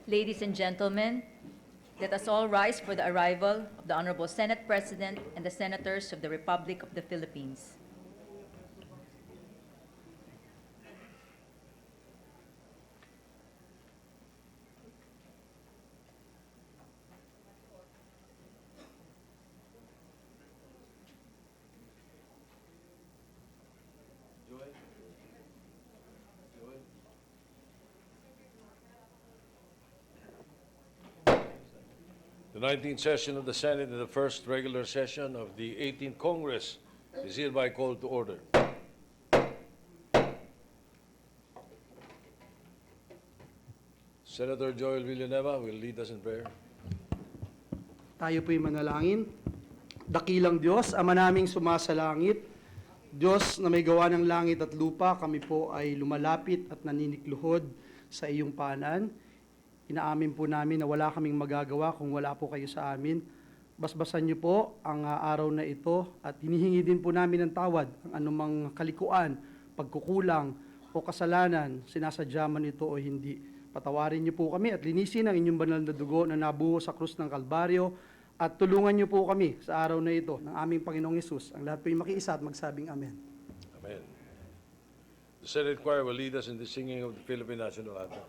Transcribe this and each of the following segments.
Ladies and gentlemen, let us all rise for the arrival of the Honorable Senate President and the Senators of the Republic of the Philippines. The 19th session of the Senate and the first regular session of the 18th Congress is hereby called to order. Senator Joel Villanueva will lead us in prayer. Tayo po'y manalangin. Dakilang Diyos, Ama naming sumasalangit, Diyos na may gawa ng langit at lupa, kami po ay lumalapit at naninikluhod sa iyong paanan. Inaamin po namin na wala kaming magagawa kung wala po kayo sa amin. Basbasan niyo po ang araw na ito at hinihingi din po namin ng tawad ang anumang kalikuan, pagkukulang o kasalanan, sinasadya man ito o hindi. Patawarin niyo po kami at linisin ang inyong banal na dugo na nabuho sa krus ng Kalbaryo at tulungan niyo po kami sa araw na ito ng aming Panginoong Hesus. Ang lahat po yung makiisa at magsabing Amen. Amen. The Senate Choir will lead us in the singing of the Philippine National Anthem.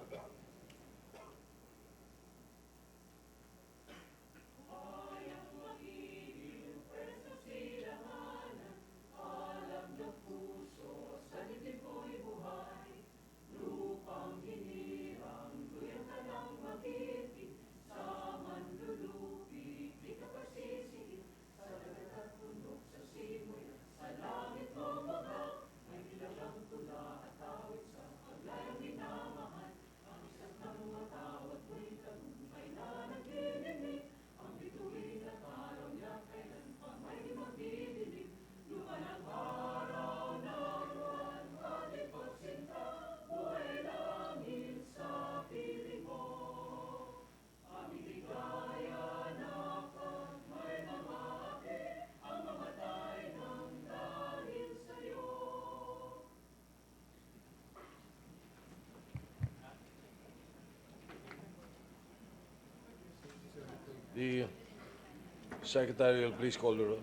The Secretary will please call the roll.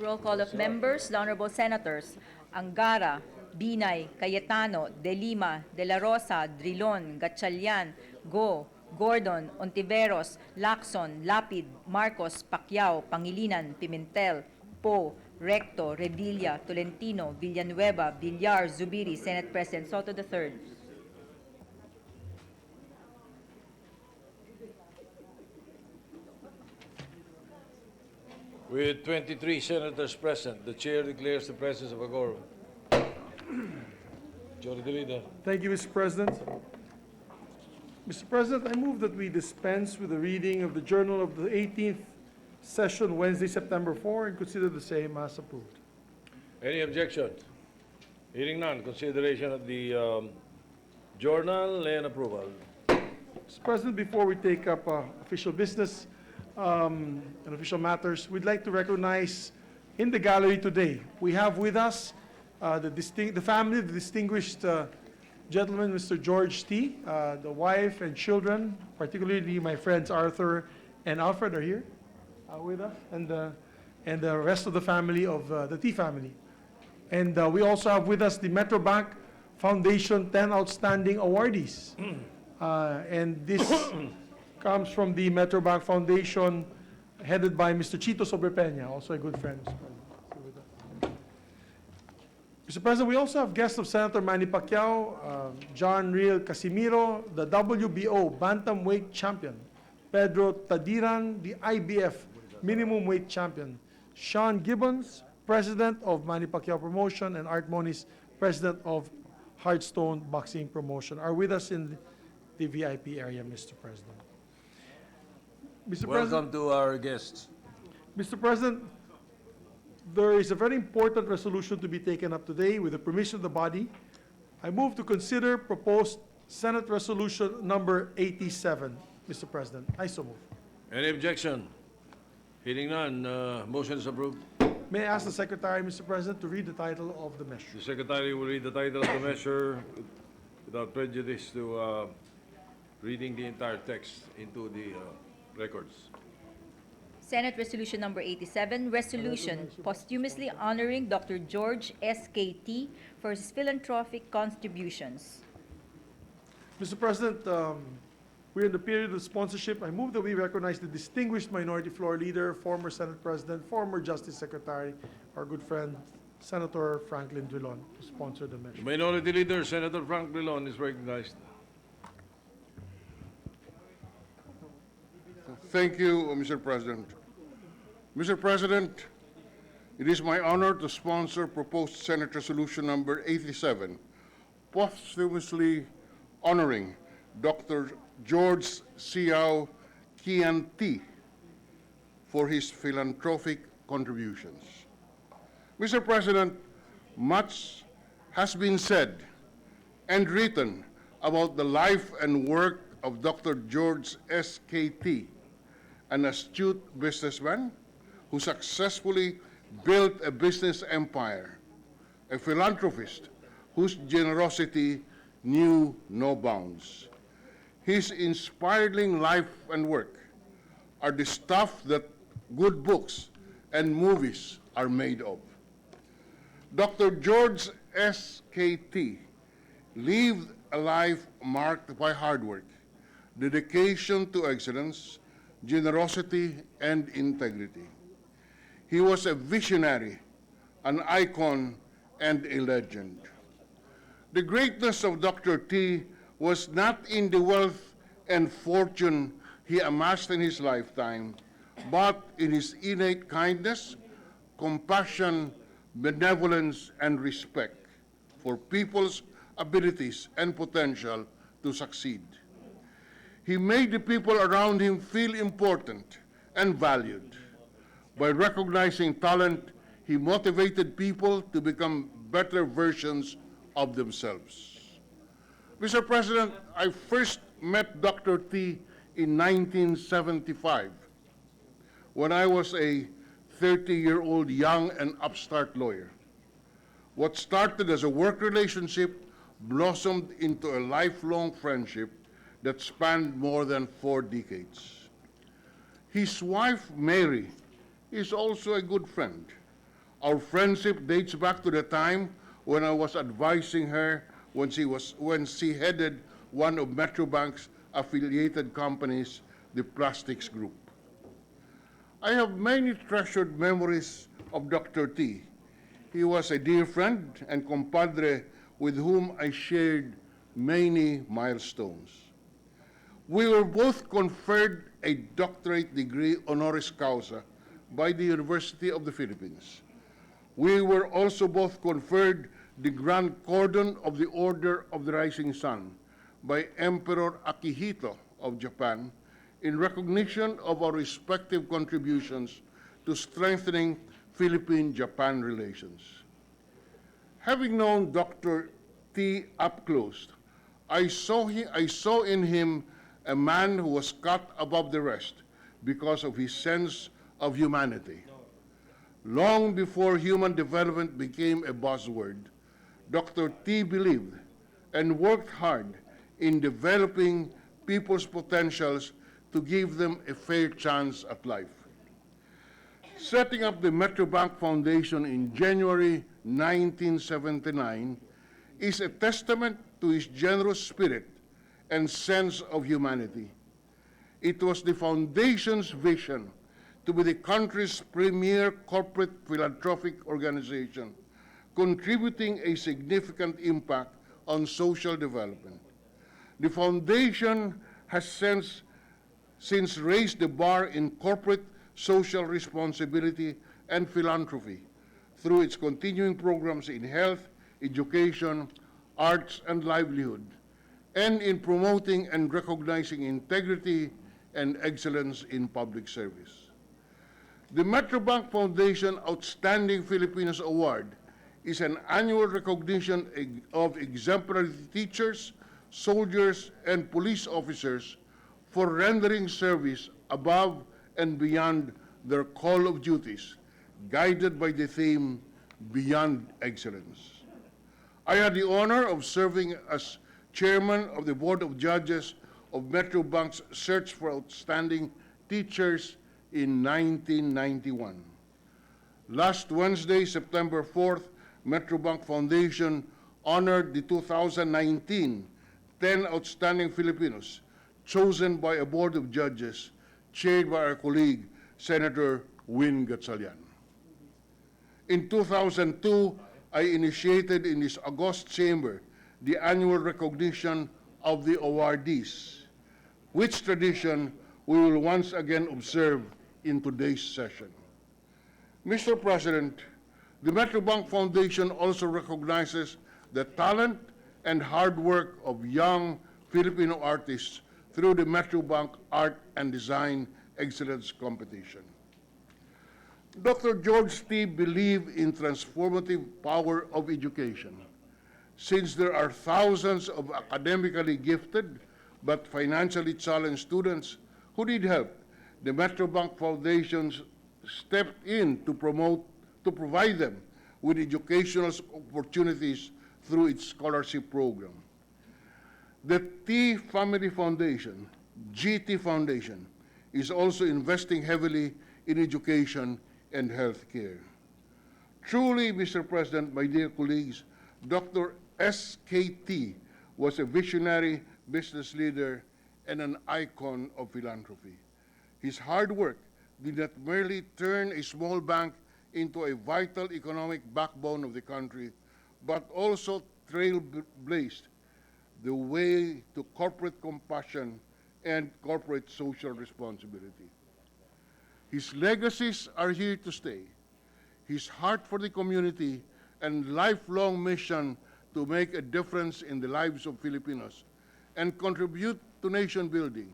Roll call of members, the Honorable Senators Angara, Binay, Cayetano, De Lima, De La Rosa, Drilon, Gatchalian, Go, Gordon, Ontiveros, Lacson, Lapid, Marcos, Pacquiao, Pangilinan, Pimentel, Poe, Recto, Revilla, Tolentino, Villanueva, Villar, Zubiri, Senate President Soto III. With 23 senators present, the chair declares the presence of a quorum. Majority Leader. Thank you, Mr. President. Mr. President, I move that we dispense with the reading of the Journal of the 18th session, Wednesday, September 4, and consider the same as approved. Any objection? Hearing none, consideration of the journal and approval. Mr. President, before we take up official business and official matters, we'd like to recognize in the gallery today, we have with us the family of the distinguished gentleman, Mr. George T., the wife and children, particularly my friends Arthur and Alfred are here with us, and the rest of the family of the T family. And we also have with us the Metrobank Foundation 10 Outstanding Awardees. And this comes from the Metrobank Foundation, headed by Mr. Chito Sobrepeña, also a good friend. Mr. President, we also have guests of Senator Manny Pacquiao, John Real Casimiro, the WBO Bantamweight Champion, Pedro Tadiran, the IBF Minimum Weight Champion, Sean Gibbons, President of Manny Pacquiao Promotion, and Art Moniz, President of Hearthstone Boxing Promotion, are with us in the VIP area, Mr. President. Welcome to our guests. Mr. President, there is a very important resolution to be taken up today. With the permission of the body, I move to consider proposed Senate Resolution number 87. Mr. President, I so move. Any objection? Hearing none, motion is approved. May I ask the Secretary, Mr. President, to read the title of the measure? The Secretary will read the title of the measure without prejudice to reading the entire text into the records. Senate Resolution number 87, resolution posthumously honoring Dr. George S.K.T. for his philanthropic contributions. Mr. President, we're in the period of sponsorship. I move that we recognize the distinguished Minority Floor Leader, former Senate President, former Justice Secretary, our good friend, Senator Franklin Drilon, to sponsor the measure. Minority Leader, Senator Frank Drilon is recognized. Thank you, Mr. President. Mr. President, it is my honor to sponsor proposed Senate Resolution number 87, posthumously honoring Dr. George Siao Kian T. for his philanthropic contributions. Mr. President, much has been said and written about the life and work of Dr. George S.K.T., an astute businessman who successfully built a business empire, a philanthropist whose generosity knew no bounds. His inspiring life and work are the stuff that good books and movies are made of. Dr. George S.K.T. lived a life marked by hard work, dedication to excellence, generosity, and integrity. He was a visionary, an icon, and a legend. The greatness of Dr. T was not in the wealth and fortune he amassed in his lifetime, but in his innate kindness, compassion, benevolence, and respect for people's abilities and potential to succeed. He made the people around him feel important and valued. By recognizing talent, he motivated people to become better versions of themselves. Mr. President, I first met Dr. T in 1975 when I was a 30-year-old young and upstart lawyer. What started as a work relationship blossomed into a lifelong friendship that spanned more than 4 decades. His wife, Mary, is also a good friend. Our friendship dates back to the time when I was advising her when she headed one of Metrobank's affiliated companies, the Plastics Group. I have many treasured memories of Dr. T. He was a dear friend and compadre with whom I shared many milestones. We were both conferred a doctorate degree honoris causa by the University of the Philippines. We were also both conferred the Grand Cordon of the Order of the Rising Sun by Emperor Akihito of Japan in recognition of our respective contributions to strengthening Philippine-Japan relations. Having known Dr. T up close, I saw in him a man who was cut above the rest because of his sense of humanity. Long before human development became a buzzword, Dr. T believed and worked hard in developing people's potentials to give them a fair chance at life. Setting up the Metrobank Foundation in January 1979 is a testament to his generous spirit and sense of humanity. It was the foundation's vision to be the country's premier corporate philanthropic organization, contributing a significant impact on social development. The foundation has since raised the bar in corporate social responsibility and philanthropy through its continuing programs in health, education, arts, and livelihood, and in promoting and recognizing integrity and excellence in public service. The Metrobank Foundation Outstanding Filipinos Award is an annual recognition of exemplary teachers, soldiers, and police officers for rendering service above and beyond their call of duties, guided by the theme, Beyond Excellence. I had the honor of serving as chairman of the Board of Judges of Metrobank's Search for Outstanding Teachers in 1991. Last Wednesday, September 4th, Metrobank Foundation honored the 2019 10 outstanding Filipinos chosen by a board of judges chaired by our colleague, Senator Win Gatchalian. In 2002, I initiated in this august chamber the annual recognition of the awardees, which tradition we will once again observe in today's session. Mr. President, the Metrobank Foundation also recognizes the talent and hard work of young Filipino artists through the Metrobank Art and Design Excellence Competition. Dr. George T. believed in transformative power of education. Since there are thousands of academically gifted but financially challenged students who need help, the Metrobank Foundation stepped in to provide them with educational opportunities through its scholarship program. The T Family Foundation, GT Foundation, is also investing heavily in education and healthcare. Truly, Mr. President, my dear colleagues, Dr. SKT was a visionary business leader and an icon of philanthropy. His hard work did not merely turn a small bank into a vital economic backbone of the country, but also trailblazed the way to corporate compassion and corporate social responsibility. His legacies are here to stay. His heart for the community and lifelong mission to make a difference in the lives of Filipinos and contribute to nation building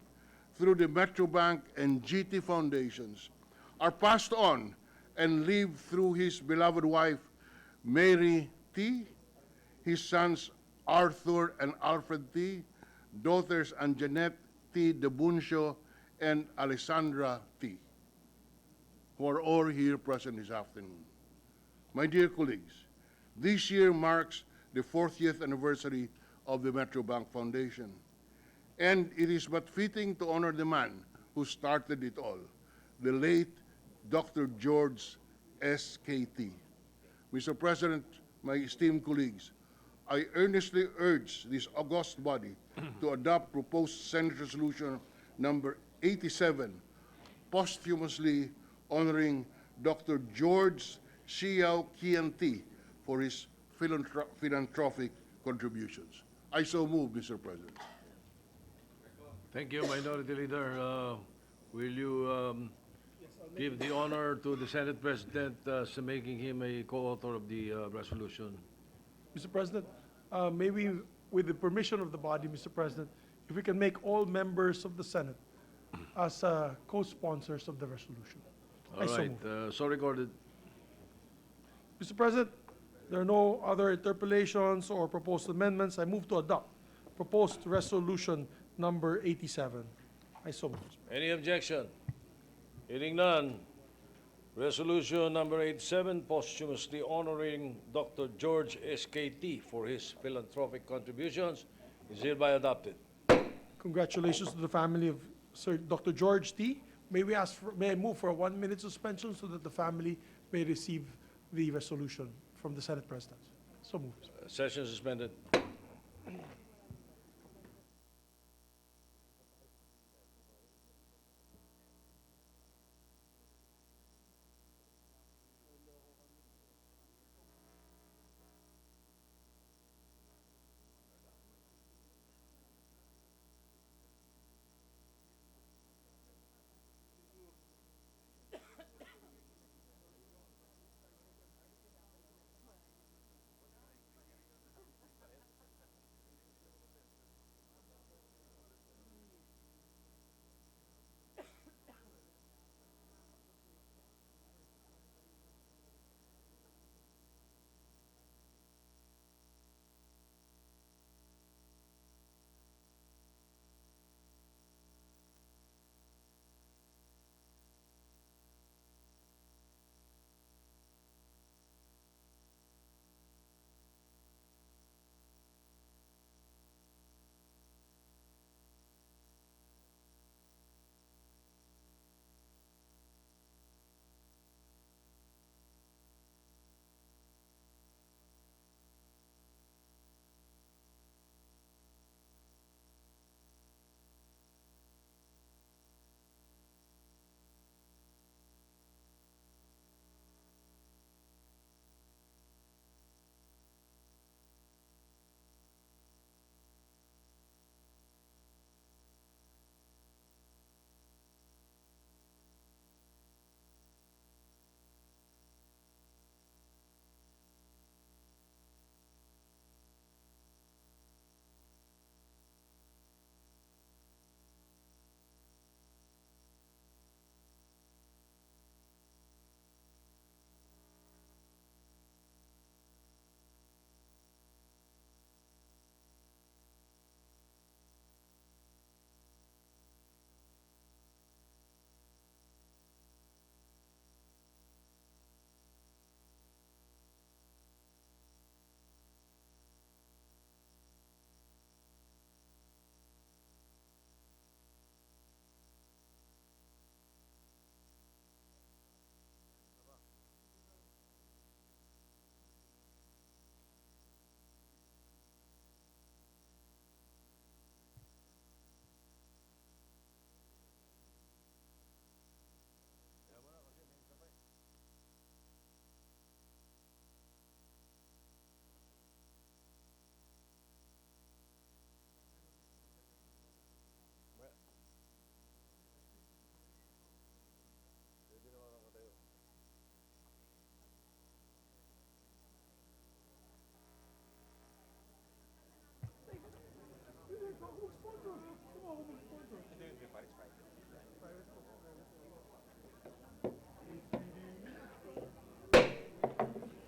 through the Metrobank and GT Foundations are passed on and live through his beloved wife, Mary T., his sons Arthur and Alfred T., daughters Anjanette T. De Buncio and Alessandra T., who are all here present this afternoon. My dear colleagues, this year marks the 40th anniversary of the Metrobank Foundation, and it is but fitting to honor the man who started it all, the late Dr. George SKT. Mr. President, my esteemed colleagues, I earnestly urge this august body to adopt proposed Senate Resolution number 87, posthumously honoring Dr. George Xiao Kianti for his philanthropic contributions. I so move, Mr. President. Thank you, Minority Leader. Will you give the honor to the Senate President, making him a co-author of the resolution? Mr. President, may we, with the permission of the body, Mr. President, if we can make all members of the Senate as co-sponsors of the resolution. All I so right, move. so recorded. Mr. President, there are no other interpellations or proposed amendments. I move to adopt proposed resolution number 87. I so move. Any objection? Hearing none, resolution number 87, posthumously honoring Dr. George SKT for his philanthropic contributions, is hereby adopted. Congratulations to the family of Sir Dr. George T. May I move for a 1-minute suspension so that the family may receive the resolution from the Senate President? So moved. Session suspended.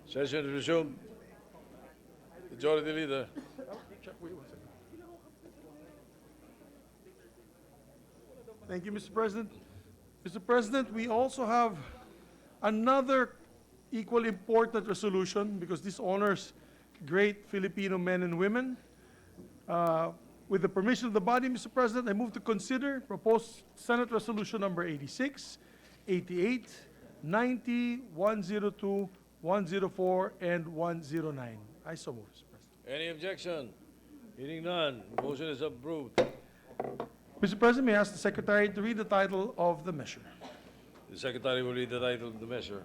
Session is resumed. Majority Leader. Thank you, Mr. President. Mr. President, we also have another equally important resolution because this honors great Filipino men and women. With the permission of the body, Mr. President, I move to consider proposed Senate Resolution number 86, 88, 90, 102, 104, and 109. I so move, Mr. President. Any objection? Hearing none, motion is approved. Mr. President, may I ask the Secretary to read the title of the measure? The Secretary will read the title of the measure.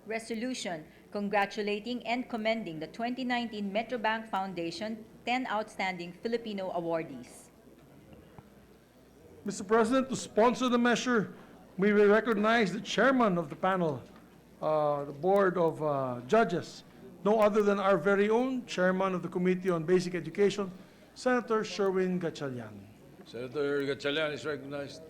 Resolution congratulating and commending the 2019 Metrobank Foundation 10 outstanding Filipino awardees. Mr. President, to sponsor the measure, we will recognize the chairman of the panel, the Board of Judges, no other than our very own chairman of the Committee on Basic Education, Senator Sherwin Gatchalian. Senator Gatchalian is recognized.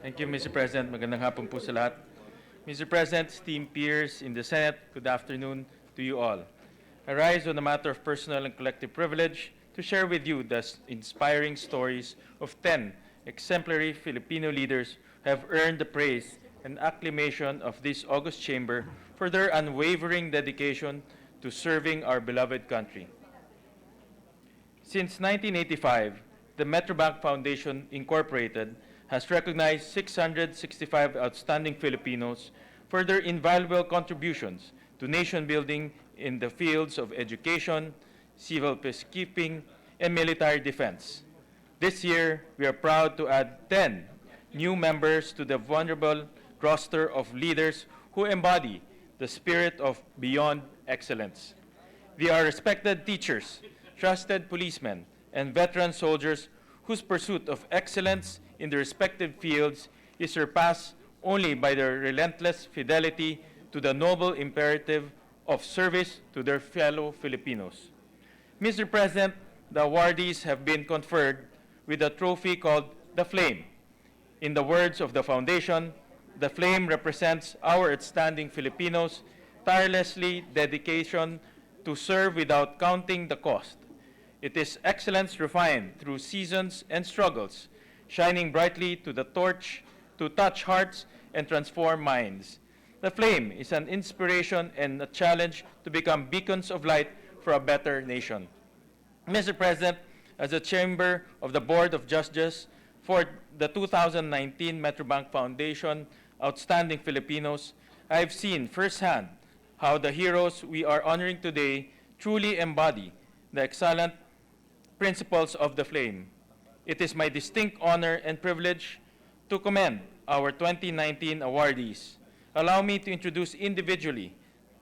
Thank you, Mr. President. Magandang hapon po sa lahat. Mr. President, esteemed peers in the Senate, good afternoon to you all. I rise on a matter of personal and collective privilege to share with you the inspiring stories of 10 exemplary Filipino leaders who have earned the praise and acclamation of this august chamber for their unwavering dedication to serving our beloved country. Since 1985, the Metrobank Foundation Incorporated has recognized 665 outstanding Filipinos for their invaluable contributions to nation building in the fields of education, civil peacekeeping, and military defense. This year, we are proud to add 10 new members to the vulnerable roster of leaders who embody the spirit of beyond excellence. They are respected teachers, trusted policemen, and veteran soldiers whose pursuit of excellence in their respective fields is surpassed only by their relentless fidelity to the noble imperative of service to their fellow Filipinos. Mr. President, the awardees have been conferred with a trophy called the Flame. In the words of the Foundation, the Flame represents our outstanding Filipinos' tirelessly dedication to serve without counting the cost. It is excellence refined through seasons and struggles, shining brightly to the torch to touch hearts and transform minds. The Flame is an inspiration and a challenge to become beacons of light for a better nation. Mr. President, as a Chamber of the Board of Justice for the 2019 Metrobank Foundation Outstanding Filipinos, I have seen firsthand how the heroes we are honoring today truly embody the excellent principles of the Flame. It is my distinct honor and privilege to commend our 2019 awardees. Allow me to introduce individually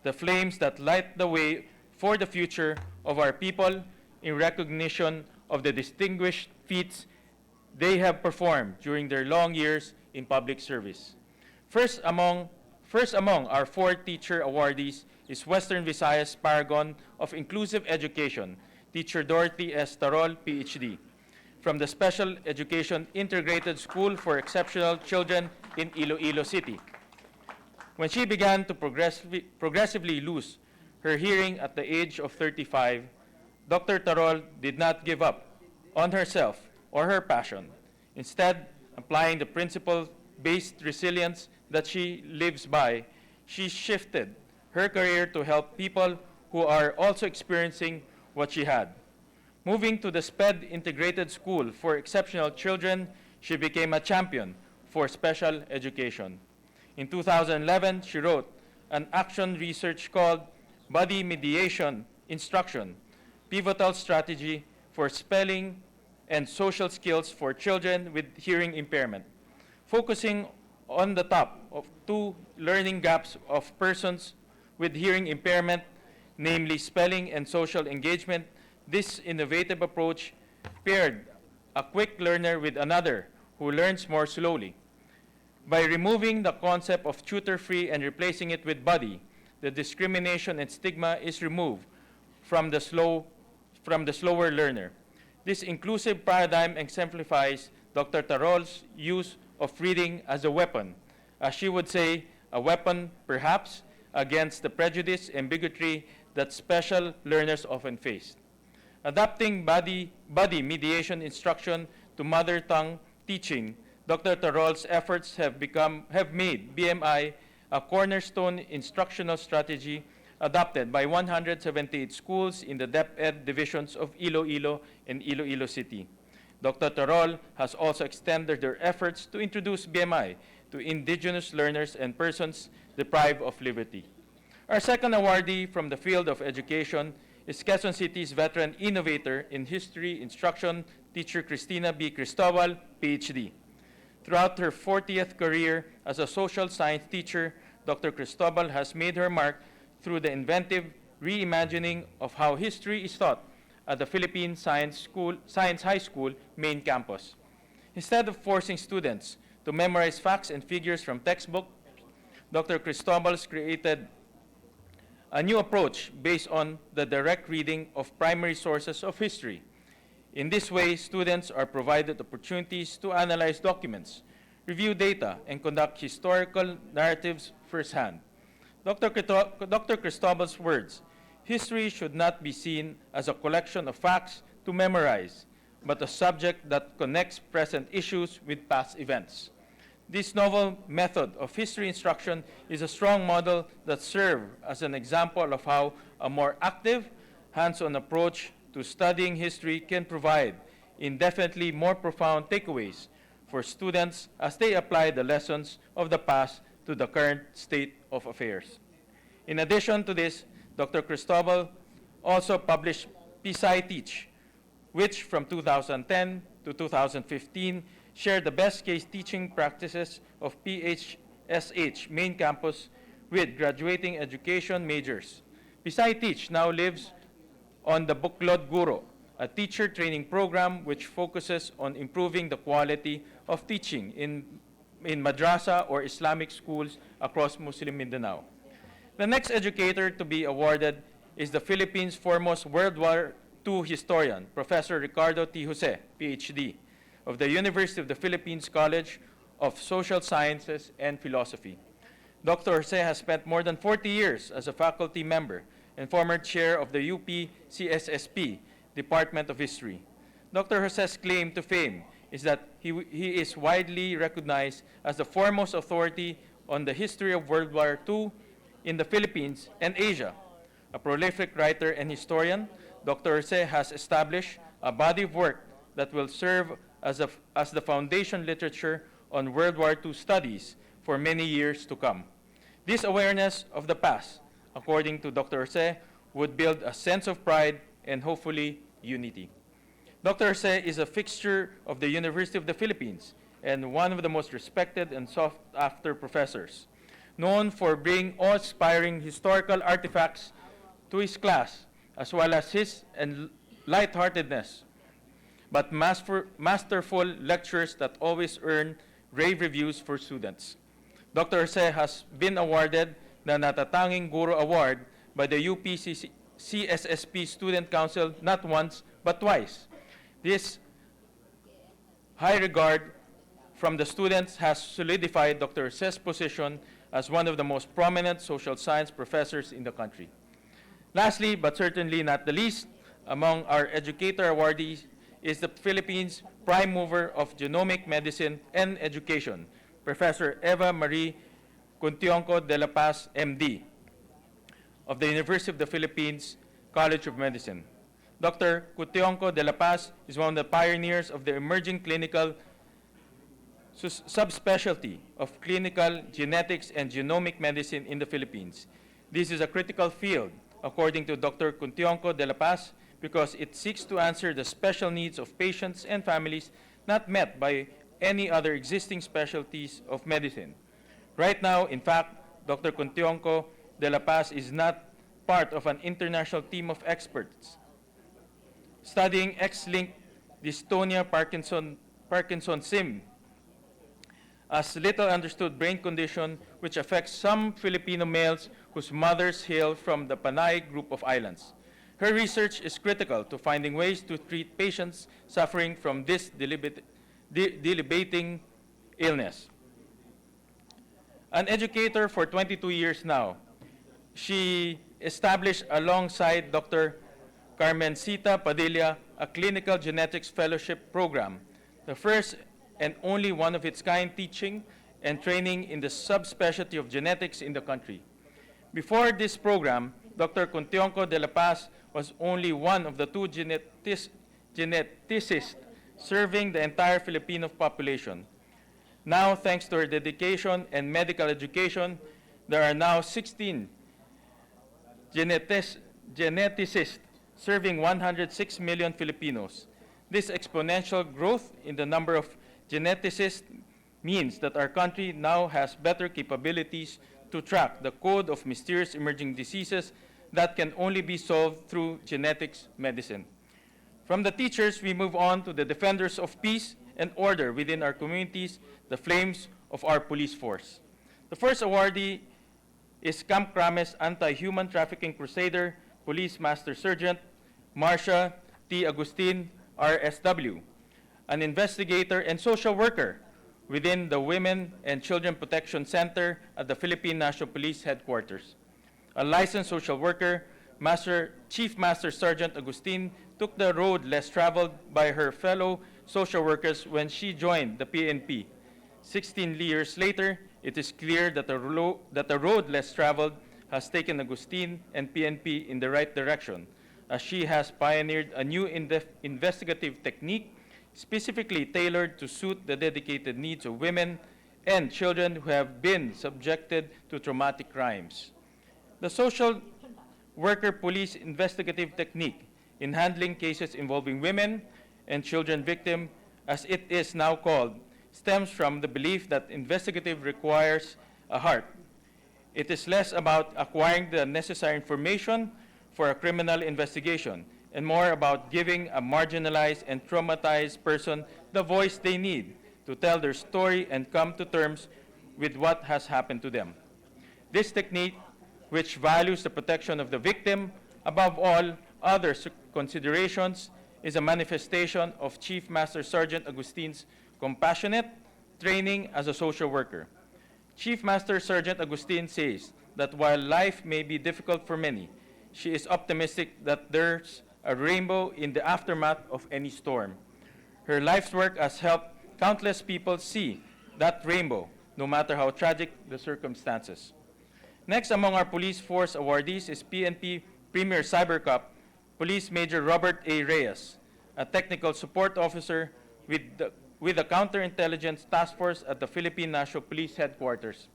the flames that light the way for the future of our people in recognition of the distinguished feats they have performed during their long years in public service. First among our 4 teacher awardees is Western Visayas Paragon of Inclusive Education, Teacher Dorothy S. Tarol, PhD, from the Special Education Integrated School for Exceptional Children in Iloilo City. When she began to progressively lose her hearing at the age of 35, Dr. Tarol did not give up on herself or her passion. Instead, applying the principle-based resilience that she lives by, she shifted her career to help people who are also experiencing what she had. Moving to the SPED Integrated School for Exceptional Children, she became a champion for special education. In 2011, she wrote an action research called Body Mediation Instruction, Pivotal Strategy for Spelling and Social Skills for Children with Hearing Impairment, focusing on the top of 2 learning gaps of persons with hearing impairment, namely spelling and social engagement. This innovative approach paired a quick learner with another who learns more slowly. By removing the concept of tutor-free and replacing it with buddy, the discrimination and stigma is removed from the slower learner. This inclusive paradigm exemplifies Dr. Tarol's use of reading as a weapon, as she would say, a weapon perhaps against the prejudice and bigotry that special learners often face. Adapting body mediation instruction to mother tongue teaching, Dr. Tarol's efforts have made BMI a cornerstone instructional strategy adopted by 178 schools in the DepEd divisions of Iloilo and Iloilo City. Dr. Tarol has also extended their efforts to introduce BMI to indigenous learners and persons deprived of liberty. Our second awardee from the field of education is Quezon City's veteran innovator in history instruction, teacher Cristina B. Cristobal, PhD. Throughout her 40th career as a social science teacher, Dr. Cristobal has made her mark through the inventive reimagining of how history is taught at the Philippine Science High School main campus. Instead of forcing students to memorize facts and figures from textbooks, Dr. Cristobal's created a new approach based on the direct reading of primary sources of history. In this way, students are provided opportunities to analyze documents, review data, and conduct historical narratives firsthand. Dr. Cristobal's words, history should not be seen as a collection of facts to memorize, but a subject that connects present issues with past events. This novel method of history instruction is a strong model that serves as an example of how a more active, hands-on approach to studying history can provide indefinitely more profound takeaways for students as they apply the lessons of the past to the current state of affairs. In addition to this, Dr. Cristobal also published PSI Teach, which from 2010 to 2015 shared the best case teaching practices of PHSH main campus with graduating education majors. PSI Teach now lives on the Buklod Guro, a teacher training program which focuses on improving the quality of teaching in madrasa or Islamic schools across Muslim Mindanao. The next educator to be awarded is the Philippines' foremost World War II historian, Professor Ricardo T. Jose, PhD, of the University of the Philippines College of Social Sciences and Philosophy. Dr. Jose has spent more than 40 years as a faculty member and former chair of the UP CSSP, Department of History. Dr. Jose's claim to fame is that he is widely recognized as the foremost authority on the history of World War II in the Philippines and Asia. A prolific writer and historian, Dr. Jose has established a body of work that will serve as the foundation literature on World War II studies for many years to come. This awareness of the past, according to Dr. Jose, would build a sense of pride and hopefully unity. Dr. Jose is a fixture of the University of the Philippines and one of the most respected and sought-after professors, known for bringing awe-inspiring historical artifacts to his class, as well as his lightheartedness, but masterful lectures that always earn rave reviews for students. Dr. Jose has been awarded the Natatanging Guro Award by the UP CSSP Student Council not once but twice. This high regard from the students has solidified Dr. Jose's position as one of the most prominent social science professors in the country. Lastly, but certainly not the least, among our educator awardees is the Philippines' prime mover of genomic medicine and education, Professor Eva Marie Cuntionco de la Paz, MD, of the University of the Philippines College of Medicine. Dr. Cuntionco de la Paz is one of the pioneers of the emerging clinical subspecialty of clinical genetics and genomic medicine in the Philippines. This is a critical field, according to Dr. Cuntionco de la Paz, because it seeks to answer the special needs of patients and families not met by any other existing specialties of medicine. Right now, in fact, Dr. Cuntionco de la Paz is not part of an international team of experts studying X-linked dystonia Parkinson-Sim, a little understood brain condition which affects some Filipino males whose mothers hail from the Panay group of islands. Her research is critical to finding ways to treat patients suffering from this debilitating illness. An educator for 22 years now, she established alongside Dr. Carmencita Padilla a clinical genetics fellowship program, the first and only one of its kind teaching and training in the subspecialty of genetics in the country. Before this program, Dr. Contionco de la Paz was only one of the two geneticists serving the entire Filipino population. Now, thanks to her dedication and medical education, there are now 16 geneticists serving 106 million Filipinos. This exponential growth in the number of geneticists means that our country now has better capabilities to track the code of mysterious emerging diseases that can only be solved through genetics medicine. From the teachers, we move on to the defenders of peace and order within our communities, the flames of our police force. The first awardee is Camp Crames Anti-Human Trafficking Crusader, Police Master Sergeant Marcia T. Agustin, RSW, an investigator and social worker within the Women and Children Protection Center at the Philippine National Police Headquarters. A licensed social worker, Chief Master Sergeant Agustin took the road less traveled by her fellow social workers when she joined the PNP. 16 years later, it is clear that the road less traveled has taken Agustin and PNP in the right direction, as she has pioneered a new investigative technique specifically tailored to suit the dedicated needs of women and children who have been subjected to traumatic crimes. The social worker police investigative technique in handling cases involving women and children victims, as it is now called, stems from the belief that investigative requires a heart. It is less about acquiring the necessary information for a criminal investigation and more about giving a marginalized and traumatized person the voice they need to tell their story and come to terms with what has happened to them. This technique, which values the protection of the victim above all other considerations, is a manifestation of Chief Master Sergeant Agustin's compassionate training as a social worker. Chief Master Sergeant Agustin says that while life may be difficult for many, she is optimistic that there's a rainbow in the aftermath of any storm. Her life's work has helped countless people see that rainbow, no matter how tragic the circumstances. Next among our police force awardees is PNP Premier Cyber Cup Police Major Robert A. Reyes, a technical support officer with the Counterintelligence Task Force at the Philippine National Police Headquarters.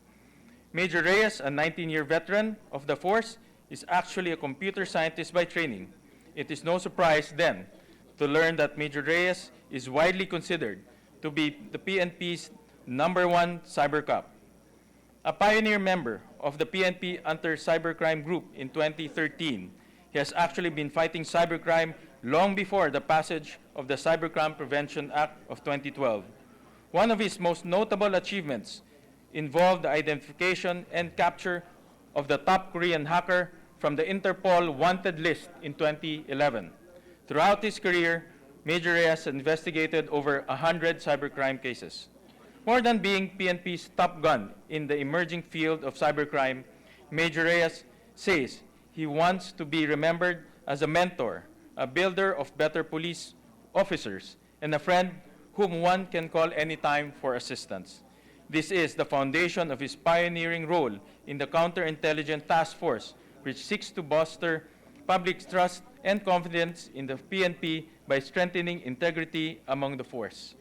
Major Reyes, a 19-year veteran of the force, is actually a computer scientist by training. It is no surprise, then, to learn that Major Reyes is widely considered to be the PNP's #1 cyber cop. A pioneer member of the PNP Anti-Cybercrime Group in 2013, he has actually been fighting cybercrime long before the passage of the Cybercrime Prevention Act of 2012. One of his most notable achievements involved the identification and capture of the top Korean hacker from the Interpol wanted list in 2011. Throughout his career, Major Reyes investigated over 100 cybercrime cases. More than being PNP's top gun in the emerging field of cybercrime, Major Reyes says he wants to be remembered as a mentor, a builder of better police officers, and a friend whom one can call anytime for assistance. This is the foundation of his pioneering role in the Counterintelligence Task Force, which seeks to bolster public trust and confidence in the PNP by strengthening integrity among the force.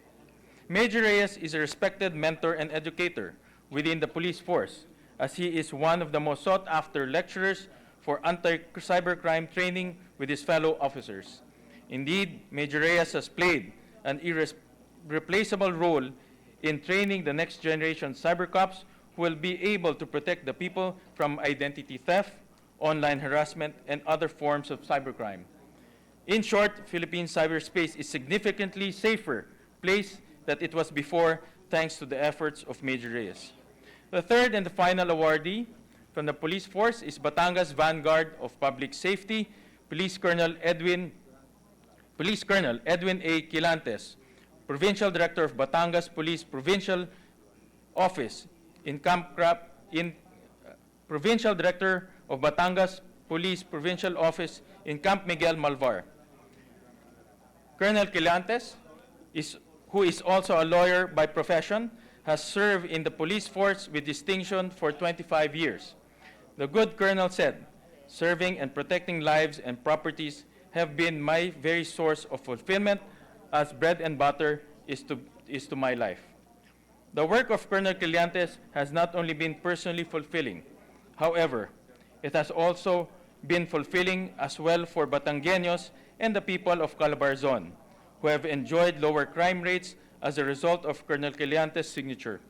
Major Reyes is a respected mentor and educator within the police force, as he is one of the most sought-after lecturers for anti-cybercrime training with his fellow officers. Indeed, Major Reyes has played an irreplaceable role in training the next generation cyber cops who will be able to protect the people from identity theft, online harassment, and other forms of cybercrime. In short, Philippine cyberspace is significantly safer place than it was before, thanks to the efforts of Major Reyes. The third and the final awardee from the police force is Batangas Vanguard of Public Safety, Police Colonel Edwin A. Quilantes, Provincial Director of Batangas Police Provincial Office in Provincial Director of Batangas Police Provincial Office in Camp Miguel Malvar. Colonel Quilantes, who is also a lawyer by profession, has served in the police force with distinction for 25 years. The good colonel said, "Serving and protecting lives and properties have been my very source of fulfillment, as bread and butter is to my life." The work of Colonel Quilantes has not only been personally fulfilling, however, it has also been fulfilling as well for Batangueños and the people of Calabarzon, who have enjoyed lower crime rates as a result of Colonel Quilantes' signature.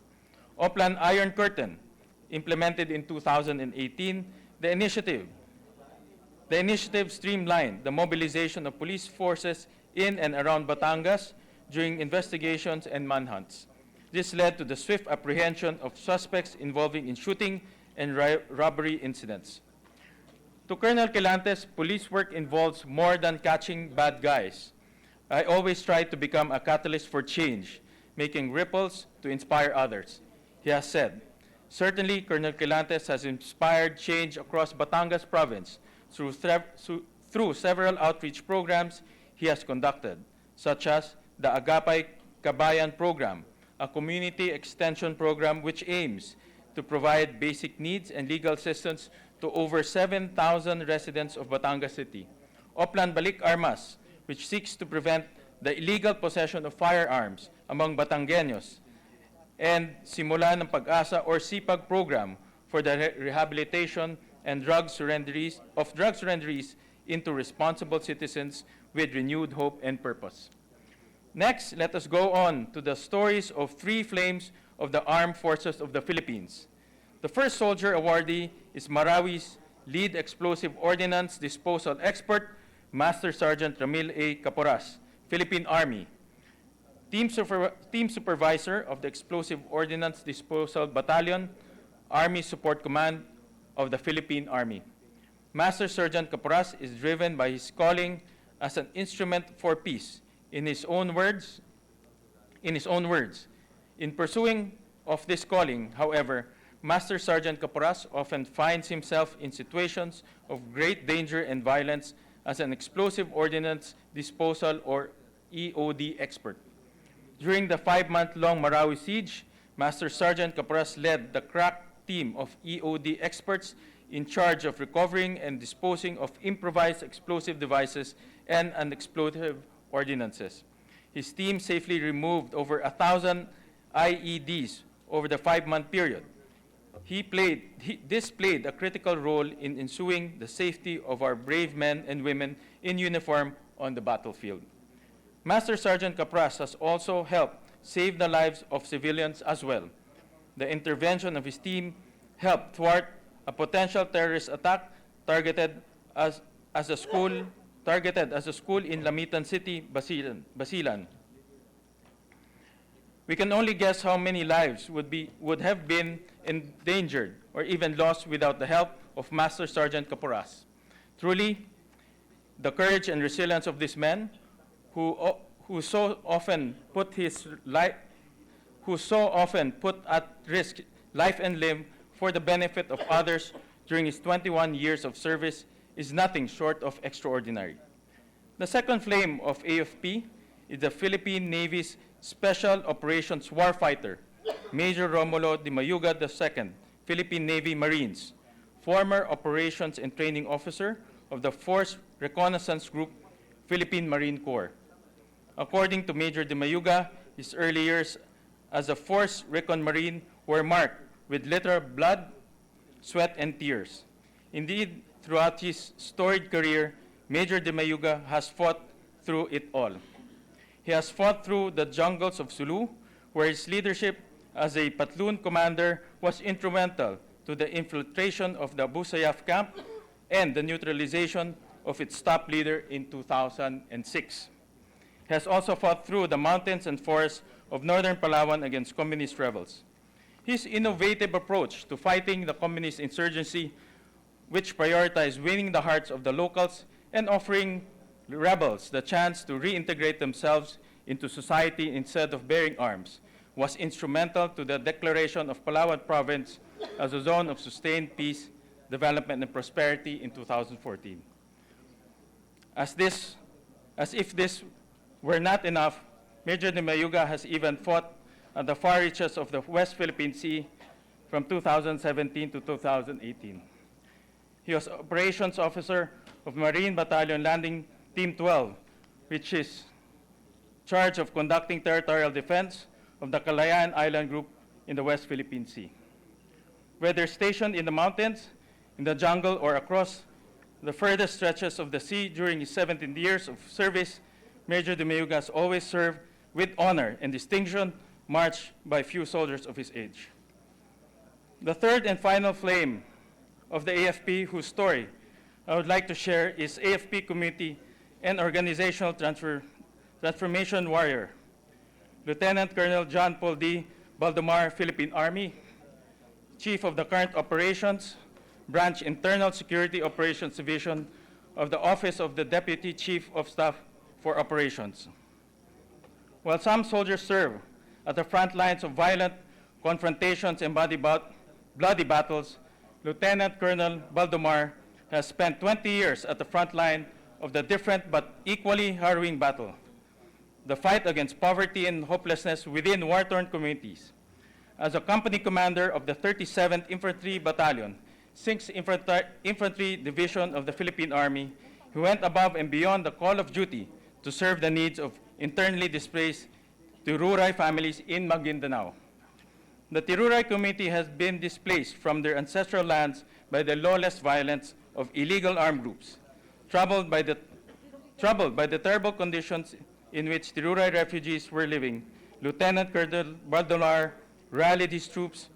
Oplan Iron Curtain, implemented in 2018, the initiative streamlined the mobilization of police forces in and around Batangas during investigations and manhunts. This led to the swift apprehension of suspects involving in shooting and robbery incidents. To Colonel Quilantes, police work involves more than catching bad guys. I always try to become a catalyst for change, making ripples to inspire others. He has said, certainly Colonel Quilantes has inspired change across Batangas province through several outreach programs he has conducted, such as the Agapay Kabayan program, a community extension program which aims to provide basic needs and legal assistance to over 7,000 residents of Batangas City. Oplan Balik Armas, which seeks to prevent the illegal possession of firearms among Batangueños, and Simula ng Pag-asa or SIPAG program for the rehabilitation and drug surrenderies into responsible citizens with renewed hope and purpose. Next, let us go on to the stories of 3 flames of the Armed Forces of the Philippines. The first soldier awardee is Marawi's lead explosive ordnance disposal expert, Master Sergeant Ramil A. Caporas, Philippine Army. Team Supervisor of the Explosive Ordnance Disposal Battalion, Army Support Command of the Philippine Army. Master Sergeant Caporas is driven by his calling as an instrument for peace. In his own words, in pursuing of this calling, however, Master Sergeant Caporas often finds himself in situations of great danger and violence as an explosive ordnance disposal or EOD expert. During the 5-month-long Marawi siege, Master Sergeant Caporas led the crack team of EOD experts in charge of recovering and disposing of improvised explosive devices and unexplosive ordinances. His team safely removed over 1,000 IEDs over the 5-month period. This played a critical role in ensuring the safety of our brave men and women in uniform on the battlefield. Master Sergeant Caporas has also helped save the lives of civilians as well. The intervention of his team helped thwart a potential terrorist attack targeted as a school in Lamitan City, Basilan. We can only guess how many lives would have been endangered or even lost without the help of Master Sergeant Caporas. Truly, the courage and resilience of this man, who so often put at risk life and limb for the benefit of others during his 21 years of service, is nothing short of extraordinary. The second flame of AFP is the Philippine Navy's Special Operations Warfighter, Major Romulo de Mayuga II, Philippine Navy Marines, former Operations and Training Officer of the Force Reconnaissance Group, Philippine Marine Corps. According to Major de Mayuga, his early years as a Force Recon Marine were marked with literal blood, sweat, and tears. Indeed, throughout his storied career, Major de Mayuga has fought through it all. He has fought through the jungles of Sulu, where his leadership as a platoon commander was instrumental to the infiltration of the Abu Sayyaf camp and the neutralization of its top leader in 2006. He has also fought through the mountains and forests of northern Palawan against communist rebels. His innovative approach to fighting the communist insurgency, which prioritized winning the hearts of the locals and offering rebels the chance to reintegrate themselves into society instead of bearing arms, was instrumental to the declaration of Palawan Province as a zone of sustained peace, development, and prosperity in 2014. As if this were not enough, Major de Mayuga has even fought at the far reaches of the West Philippine Sea from 2017 to 2018. He was operations officer of Marine Battalion Landing Team 12, which is charged of conducting territorial defense of the Kalayaan Island Group in the West Philippine Sea. Whether stationed in the mountains, in the jungle, or across the furthest stretches of the sea during his 17 years of service, Major de Mayuga has always served with honor and distinction, marched by few soldiers of his age. The third and final flame of the AFP, whose story I would like to share, is AFP community and organizational transformation warrior, Lieutenant Colonel John Paul D. Baldomar, Philippine Army, Chief of the current Operations, Branch Internal Security Operations Division of the Office of the Deputy Chief of Staff for Operations. While some soldiers serve at the front lines of violent confrontations and bloody battles, Lieutenant Colonel Baldomar has spent 20 years at the front line of the different but equally harrowing battle, the fight against poverty and hopelessness within war-torn communities. As a company commander of the 37th Infantry Battalion, 6th Infantry Division of the Philippine Army, he went above and beyond the call of duty to serve the needs of internally displaced Tiruray families in Maguindanao. The Tiruray community has been displaced from their ancestral lands by the lawless violence of illegal armed groups. Troubled by the terrible conditions in which Tiruray refugees were living, Lieutenant Colonel Baldomar rallied his troops,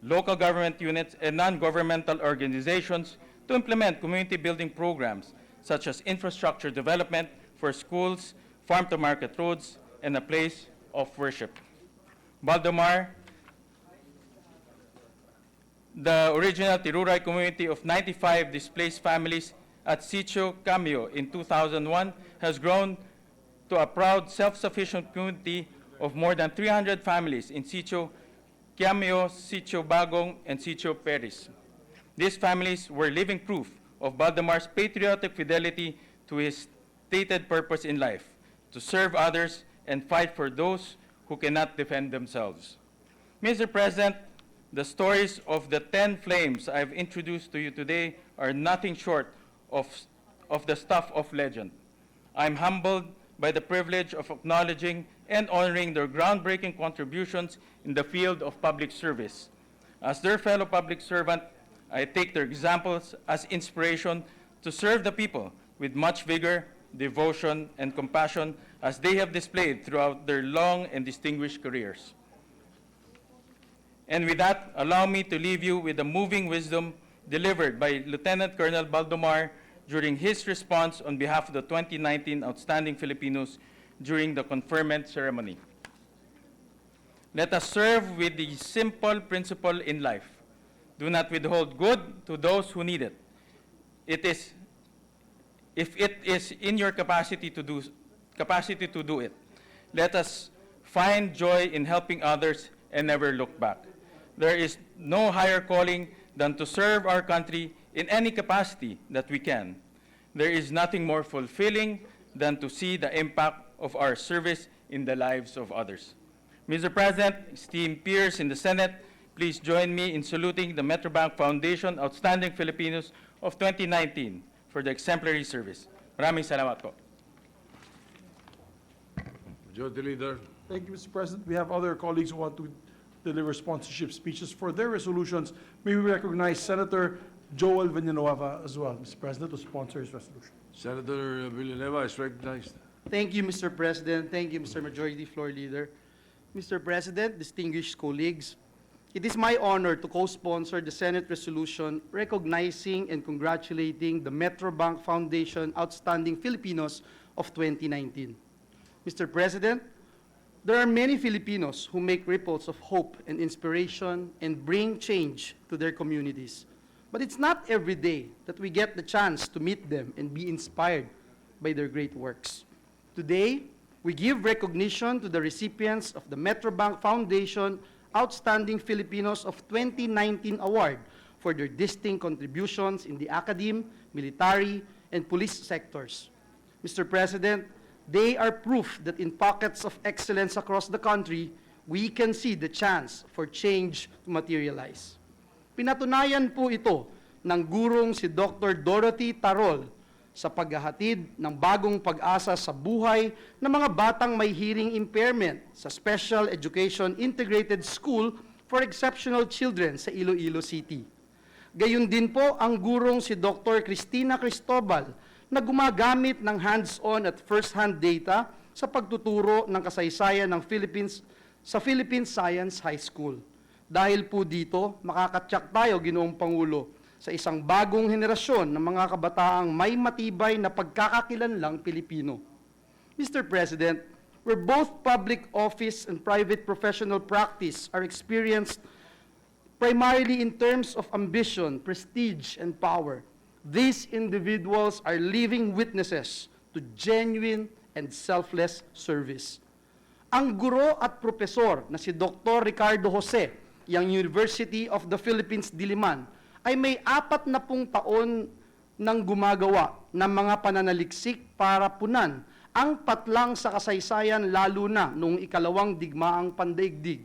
local government units, and non-governmental organizations to implement community-building programs such as infrastructure development for schools, farm-to-market roads, and a place of worship. Baldomar, the original Tiruray community of 95 displaced families at Sitio Cameo in 2001, has grown to a proud, self-sufficient community of more than 300 families in Sitio Cameo, Sitio Bagong, and Sitio Peris. These families were living proof of Baldomar's patriotic fidelity to his stated purpose in life, to serve others and fight for those who cannot defend themselves. Mr. President, the stories of the 10 flames I've introduced to you today are nothing short of the stuff of legend. I'm humbled by the privilege of acknowledging and honoring their groundbreaking contributions in the field of public service. As their fellow public servant, I take their examples as inspiration to serve the people with much vigor, devotion, and compassion as they have displayed throughout their long and distinguished careers. And with that, allow me to leave you with the moving wisdom delivered by Lieutenant Colonel Baldomar during his response on behalf of the 2019 Outstanding Filipinos during the conferment ceremony. Let us serve with the simple principle in life. Do not withhold good to those who need it. If it is in your capacity to do it, let us find joy in helping others and never look back. There is no higher calling than to serve our country in any capacity that we can. There is nothing more fulfilling than to see the impact of our service in the lives of others. Mr. President, esteemed peers in the Senate, please join me in saluting the Metrobank Foundation Outstanding Filipinos of 2019 for the exemplary service. Maraming salamat po. Majority Leader. Thank you, Mr. President. We have other colleagues who want to deliver sponsorship speeches for their resolutions. May we recognize Senator Joel Villanueva as well, Mr. President, to sponsor his resolution. Senator Villanueva is recognized. Thank you, Mr. President. Thank you, Mr. Majority Floor Leader. Mr. President, distinguished colleagues, it is my honor to co-sponsor the Senate resolution recognizing and congratulating the Metrobank Foundation Outstanding Filipinos of 2019. Mr. President, there are many Filipinos who make ripples of hope and inspiration and bring change to their communities. But it's not every day that we get the chance to meet them and be inspired by their great works. Today, we give recognition to the recipients of the Metrobank Foundation Outstanding Filipinos of 2019 Award for their distinct contributions in the academe, military, and police sectors. Mr. President, they are proof that in pockets of excellence across the country, we can see the chance for change to materialize. Pinatunayan po ito ng gurong si Dr. Dorothy Tarol sa paghahatid ng bagong pag-asa sa buhay ng mga batang may hearing impairment sa Special Education Integrated School for Exceptional Children sa Iloilo City. Gayun din po ang gurong si Dr. Cristina Cristobal na gumagamit ng hands-on at first-hand data sa pagtuturo ng kasaysayan ng Philippines sa Philippine Science High School. Dahil po dito, makakatyak tayo, Ginoong Pangulo, sa isang bagong henerasyon ng mga kabataang may matibay na pagkakakilanlang Pilipino. Mr. President, where both public office and private professional practice are experienced primarily in terms of ambition, prestige, and power, these individuals are living witnesses to genuine and selfless service. Ang guro at propesor na si Dr. Ricardo Jose, yung University of the Philippines, Diliman, ay may 40 taon nang gumagawa ng mga pananaliksik para punan ang patlang sa kasaysayan lalo na noong ikalawang digmaang pandaigdig.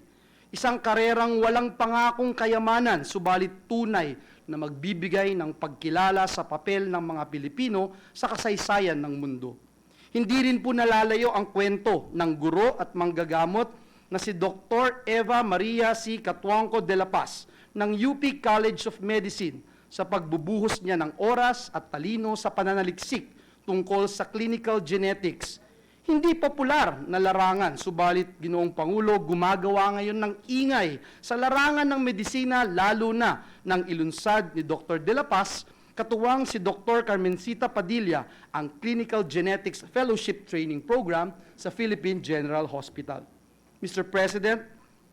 Isang karerang walang pangakong kayamanan, subalit tunay na magbibigay ng pagkilala sa papel ng mga Pilipino sa kasaysayan ng mundo. Hindi rin po nalalayo ang kwento ng guro at manggagamot na si Dr. Eva Maria C. Catuangco de la Paz ng UP College of Medicine sa pagbubuhos niya ng oras at talino sa pananaliksik tungkol sa clinical genetics. Hindi popular na larangan, subalit Ginoong Pangulo, gumagawa ngayon ng ingay sa larangan ng medisina lalo na ng ilunsad ni Dr. de la Paz, katuwang si Dr. Carmencita Padilla ang Clinical Genetics Fellowship Training Program sa Philippine General Hospital. Mr. President,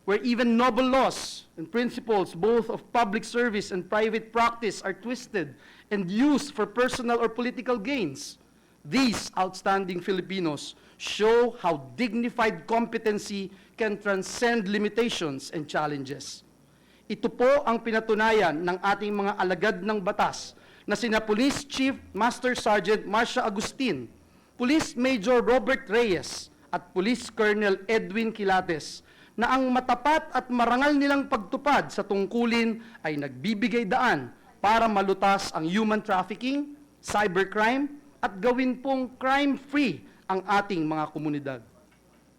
where even noble laws and principles both of public service and private practice are twisted and used for personal or political gains, these outstanding Filipinos show how dignified competency can transcend limitations and challenges. Ito po ang pinatunayan ng ating mga alagad ng batas na sina Police Chief Master Sergeant Marcia Agustin, Police Major Robert Reyes, at Police Colonel Edwin Quilates, na ang matapat at marangal nilang pagtupad sa tungkulin ay nagbibigay daan para malutas ang human trafficking, cybercrime, at gawin pong crime-free ang ating mga komunidad.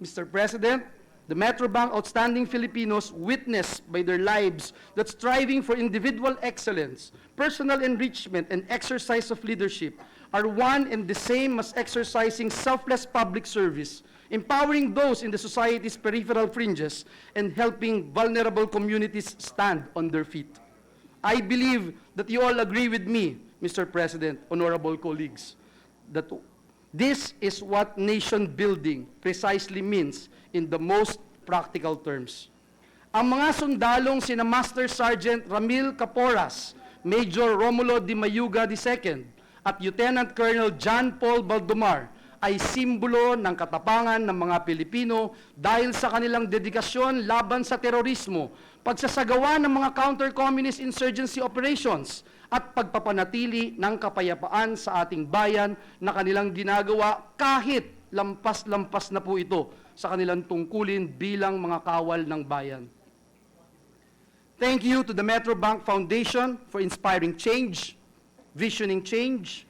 Mr. President, the Metrobank Outstanding Filipinos witnessed by their lives that striving for individual excellence, personal enrichment, and exercise of leadership are one and the same as exercising selfless public service, empowering those in the society's peripheral fringes, and helping vulnerable communities stand on their feet. I believe that you all agree with me, Mr. President, honorable colleagues, that this is what nation building precisely means in the most practical terms. Ang mga sundalong sina Master Sergeant Ramil Caporas, Major Romulo Di Mayuga II, at Lieutenant Colonel John Paul Baldomar ay simbolo ng katapangan ng mga Pilipino dahil sa kanilang dedikasyon laban sa terorismo, pagsasagawa ng mga counter-communist insurgency operations, at pagpapanatili ng kapayapaan sa ating bayan na kanilang ginagawa kahit lampas-lampas na po ito sa kanilang tungkulin bilang mga kawal ng bayan. Thank you to the Metrobank Foundation for inspiring change, visioning change,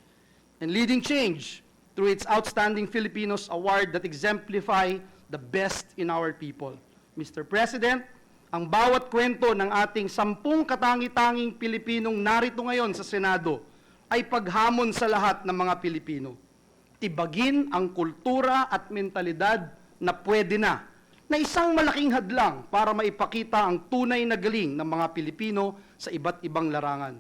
and leading change through its Outstanding Filipinos Award that exemplify the best in our people. Mr. President, ang bawat kwento ng ating 10 katangi-tanging Pilipinong narito ngayon sa Senado ay paghamon sa lahat ng mga Pilipino. Tibagin ang kultura at mentalidad na pwede na isang malaking hadlang para maipakita ang tunay na galing ng mga Pilipino sa iba't ibang larangan.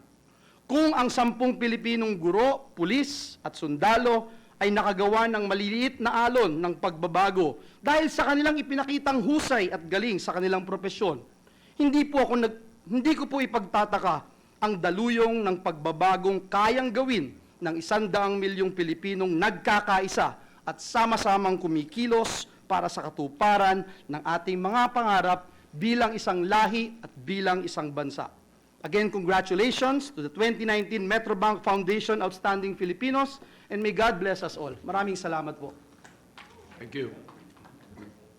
Kung ang 10 Pilipinong guro, pulis at sundalo ay nakagawa ng maliliit na alon ng pagbabago dahil sa kanilang ipinakitang husay at galing sa kanilang propesyon, hindi ko po ipagtataka ang daluyong ng pagbabagong kayang gawin ng 100 milyong Pilipinong nagkakaisa at sama-samang kumikilos para sa katuparan ng ating mga pangarap bilang isang lahi at bilang isang bansa. Again, congratulations to the 2019 Metrobank Foundation Outstanding Filipinos, and may God bless us all. Maraming salamat po. Thank you.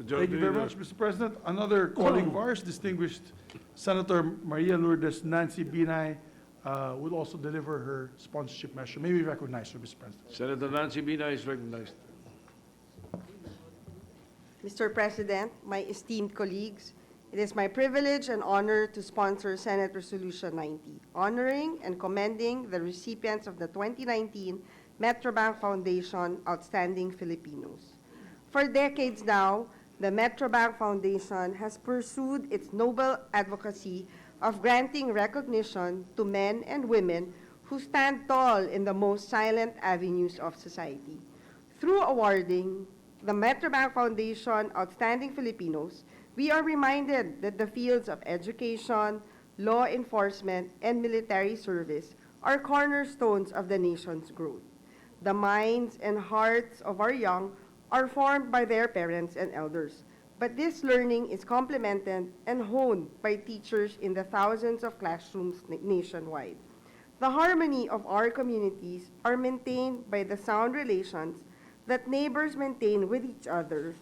Thank you very much, Mr. President. Another colleague of ours, distinguished Senator Maria Lourdes Nancy Binay, will also deliver her sponsorship measure. May we recognize her, Mr. President? Senator Nancy Bina is recognized. Mr. President, my esteemed colleagues, it is my privilege and honor to sponsor Senate Resolution 90, honoring and commending the recipients of the 2019 Metrobank Foundation Outstanding Filipinos. For decades now, the Metrobank Foundation has pursued its noble advocacy of granting recognition to men and women who stand tall in the most silent avenues of society. Through awarding the Metrobank Foundation Outstanding Filipinos, we are reminded that the fields of education, law enforcement, and military service are cornerstones of the nation's growth. The minds and hearts of our young are formed by their parents and elders, but this learning is complemented and honed by teachers in the thousands of classrooms nationwide. The harmony of our communities are maintained by the sound relations that neighbors maintain with each other,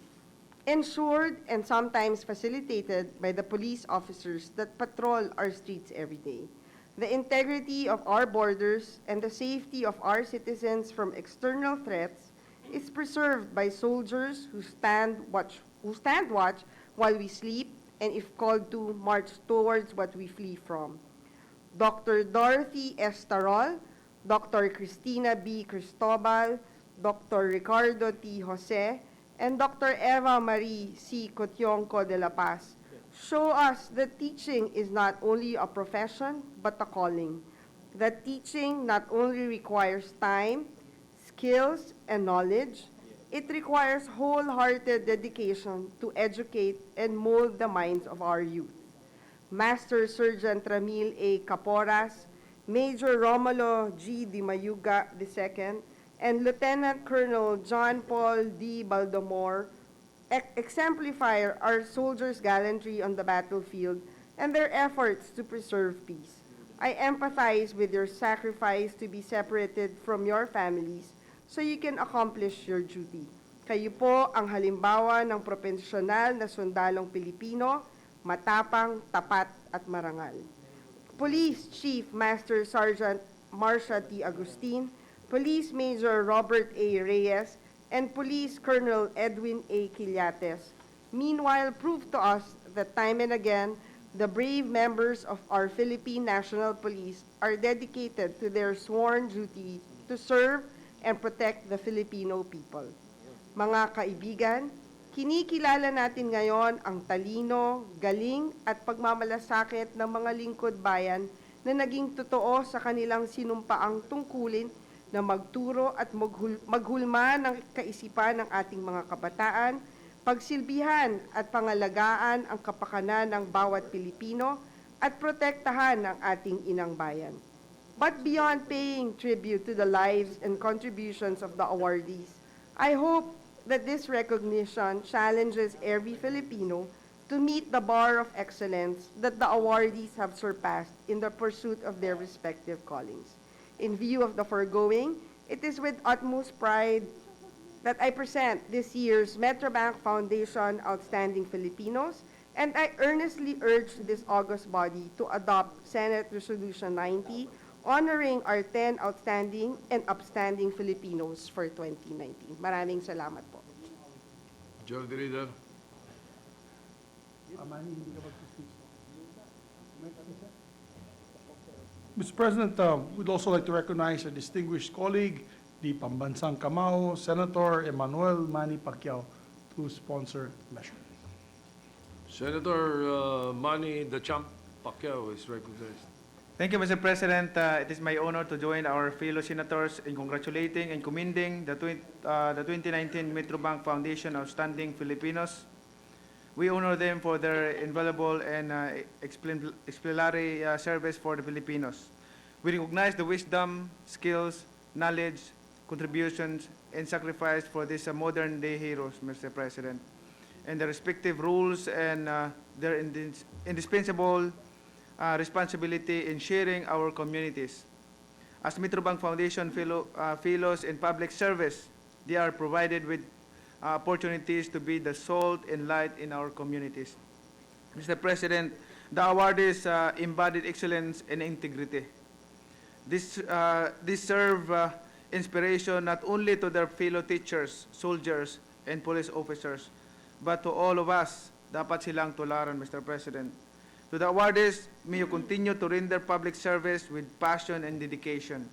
ensured and sometimes facilitated by the police officers that patrol our streets every day. The integrity of our borders and the safety of our citizens from external threats is preserved by soldiers who stand watch while we sleep and, if called to, march towards what we flee from. Dr. Dorothy S. Tarol, Dr. Cristina B. Cristobal, Dr. Ricardo T. Jose, and Dr. Eva Marie C. Cotionco de la Paz show us that teaching is not only a profession, but a calling. That teaching not only requires time, skills, and knowledge, it requires wholehearted dedication to educate and mold the minds of our youth. Master Sergeant Ramil A. Caporas, Major Romulo G. Di Mayuga II, and Lieutenant Colonel John Paul D. Baldomor exemplify our soldiers' gallantry on the battlefield and their efforts to preserve peace. I empathize with your sacrifice to be separated from your families so you can accomplish your duty. Kayo po ang halimbawa ng profesional na sundalong Pilipino, matapang, tapat at marangal. Police Chief Master Sergeant Marcia T. Agustin, Police Major Robert A. Reyes, and Police Colonel Edwin A. Quillates, meanwhile proved to us that time and again, the brave members of our Philippine National Police are dedicated to their sworn duty to serve and protect the Filipino people. Mga kaibigan, kinikilala natin ngayon ang talino, galing at pagmamalasakit ng mga lingkod bayan na naging totoo sa kanilang sinumpaang tungkulin na magturo at maghulma ng kaisipan ng ating mga kabataan, pagsilbihan at pangalagaan ang kapakanan ng bawat Pilipino at protektahan ang ating inang bayan. But beyond paying tribute to the lives and contributions of the awardees, I hope that this recognition challenges every Filipino to meet the bar of excellence that the awardees have surpassed in the pursuit of their respective callings. In view of the foregoing, it is with utmost pride that I present this year's Metrobank Foundation Outstanding Filipinos, and I earnestly urge this august body to adopt Senate Resolution 90, honoring our 10 outstanding and upstanding Filipinos for 2019. Maraming salamat po. Majority Leader. Mr. President, we'd also like to recognize a distinguished colleague, the Pambansang Kamao, Senator Emmanuel Manny Pacquiao, to sponsor the measure. Senator Manny the Champ Pacquiao is recognized. Thank you, Mr. President. It is my honor to join our fellow senators in congratulating and commending the 2019 Metrobank Foundation Outstanding Filipinos. We honor them for their invaluable and exemplary service for the Filipinos. We recognize the wisdom, skills, knowledge, contributions, and sacrifice for these modern-day heroes, Mr. President, and the respective roles and their indispensable responsibility in sharing our communities. As Metrobank Foundation fellows in public service, they are provided with opportunities to be the salt and light in our communities. Mr. President, the awardees embodied excellence and integrity. This serve inspiration not only to their fellow teachers, soldiers, and police officers, but to all of us. Dapat silang tularan, Mr. President. To the awardees, may you continue to render public service with passion and dedication.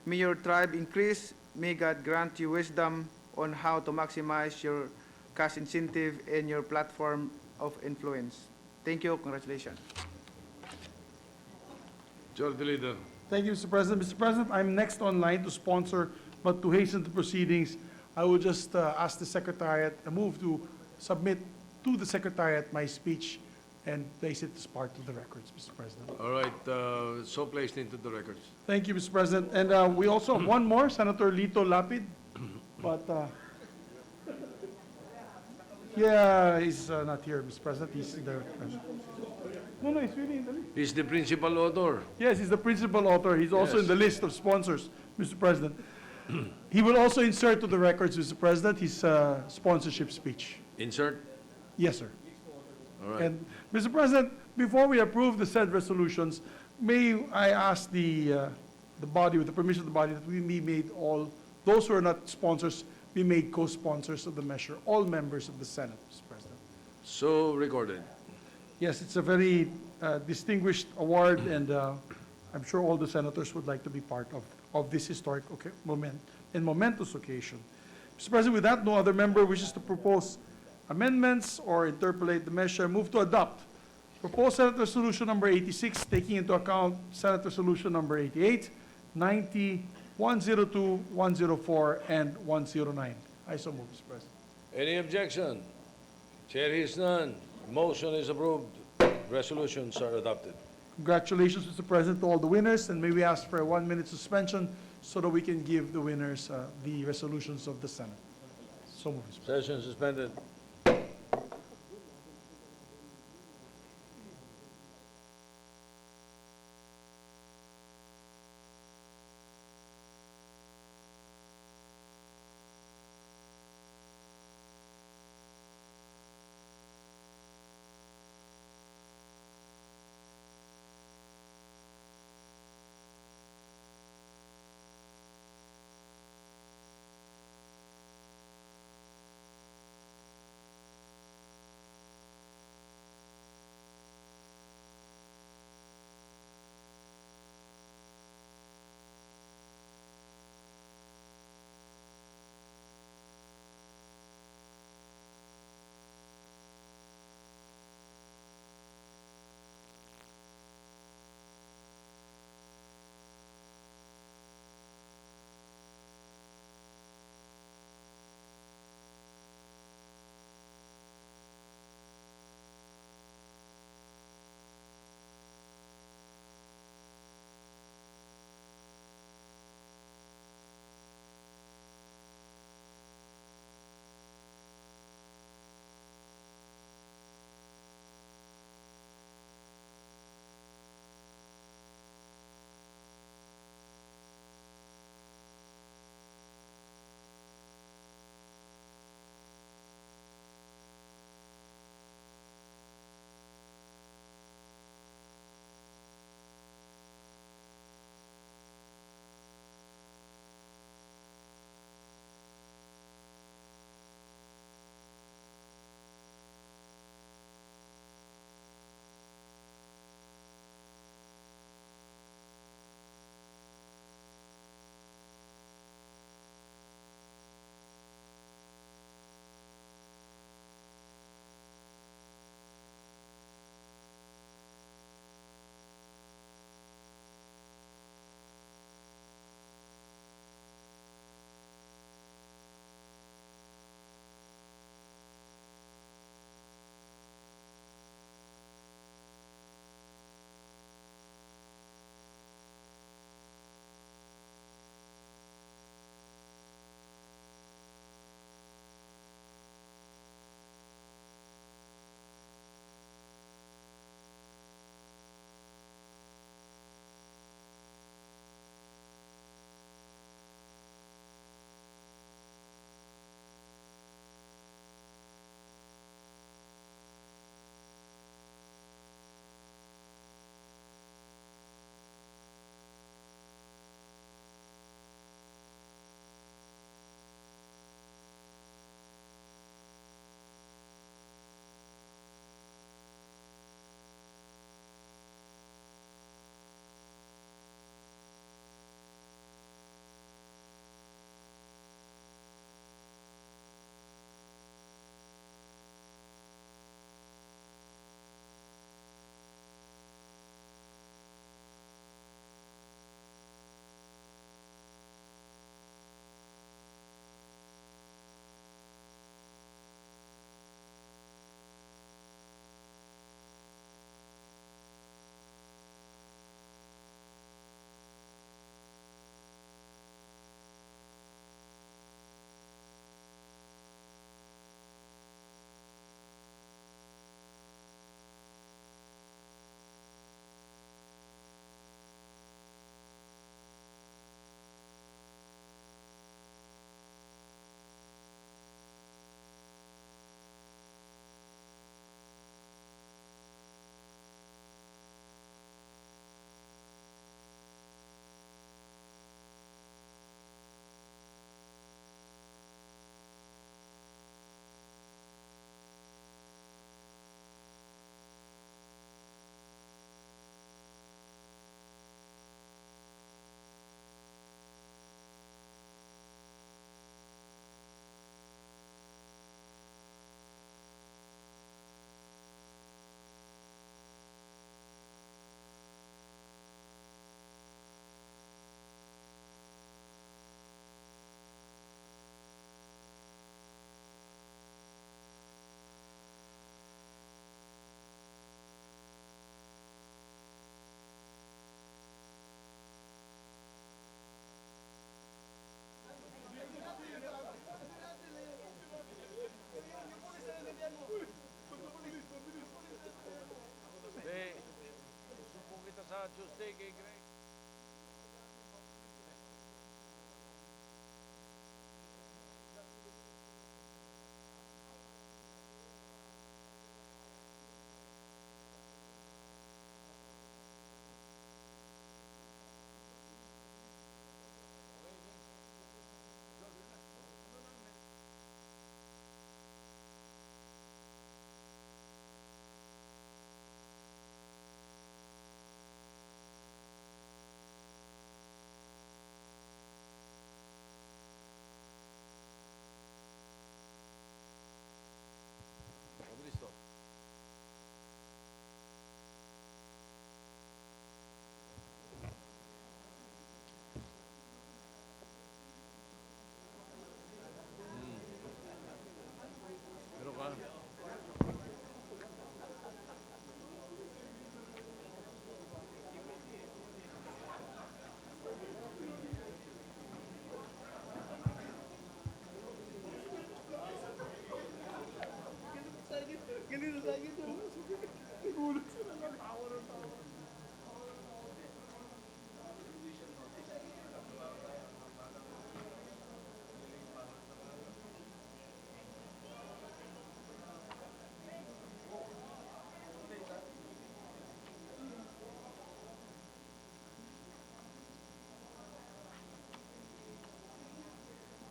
May your tribe increase. May God grant you wisdom on how to maximize your cash incentive and your platform of influence. Thank you. Congratulations. Majority Leader. Thank you, Mr. President. Mr. President, I'm next online to sponsor, but to hasten the proceedings, I will just ask the Secretariat, move to submit to the Secretariat my speech and place it as part of the records, Mr. President. All right, so placed into the records. Thank you, Mr. President. And we also have one more, Senator Lito Lapid, but yeah, he's not here, Mr. President. He's there. No, he's really in the list. He's the principal author. Yes, he's the principal author. He's also Yes. in the list of sponsors, Mr. President. He will also insert to the records, Mr. President, his sponsorship speech. Insert. Yes, sir. All right. And, Mr. President, before we approve the said resolutions, may I ask the body, with the permission of the body, that we be made all, those who are not sponsors, be made co-sponsors of the measure, all members of the Senate, Mr. President. So recorded. Yes, it's a very distinguished award, and I'm sure all the senators would like to be part of this historic moment and momentous occasion. Mr. President, with that, no other member wishes to propose amendments or interpolate the measure. Move to adopt proposed Senate Resolution number 86, taking into account Senate Resolution number 88, 90, 102, 104, and 109. I so move, Mr. President. Any objection? Chair hears none. Motion is approved. Resolutions are adopted. Congratulations, Mr. President, to all the winners, and may we ask for a 1-minute suspension so that we can give the winners the resolutions of the Senate. So move, Mr. President. Session suspended.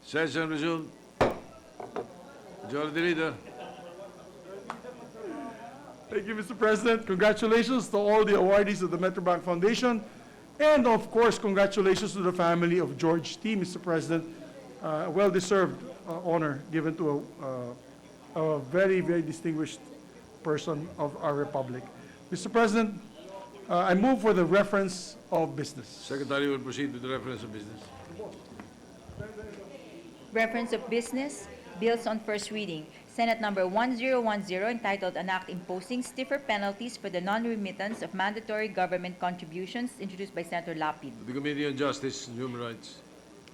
Session resumed. Majority Leader. Thank you, Mr. President. Congratulations to all the awardees of the Metrobank Foundation. And of course, congratulations to the family of George T., Mr. President. Well-deserved honor given to a very, very distinguished person of our republic. Mr. President, I move for the reference of business. Secretary will proceed with the reference of business. Reference of business, bills on first reading. Senate Number 1010, entitled An Act Imposing Stiffer Penalties for the Non-Remittance of Mandatory Government Contributions, introduced by Senator Lapid. To the Committee on Justice and Human Rights.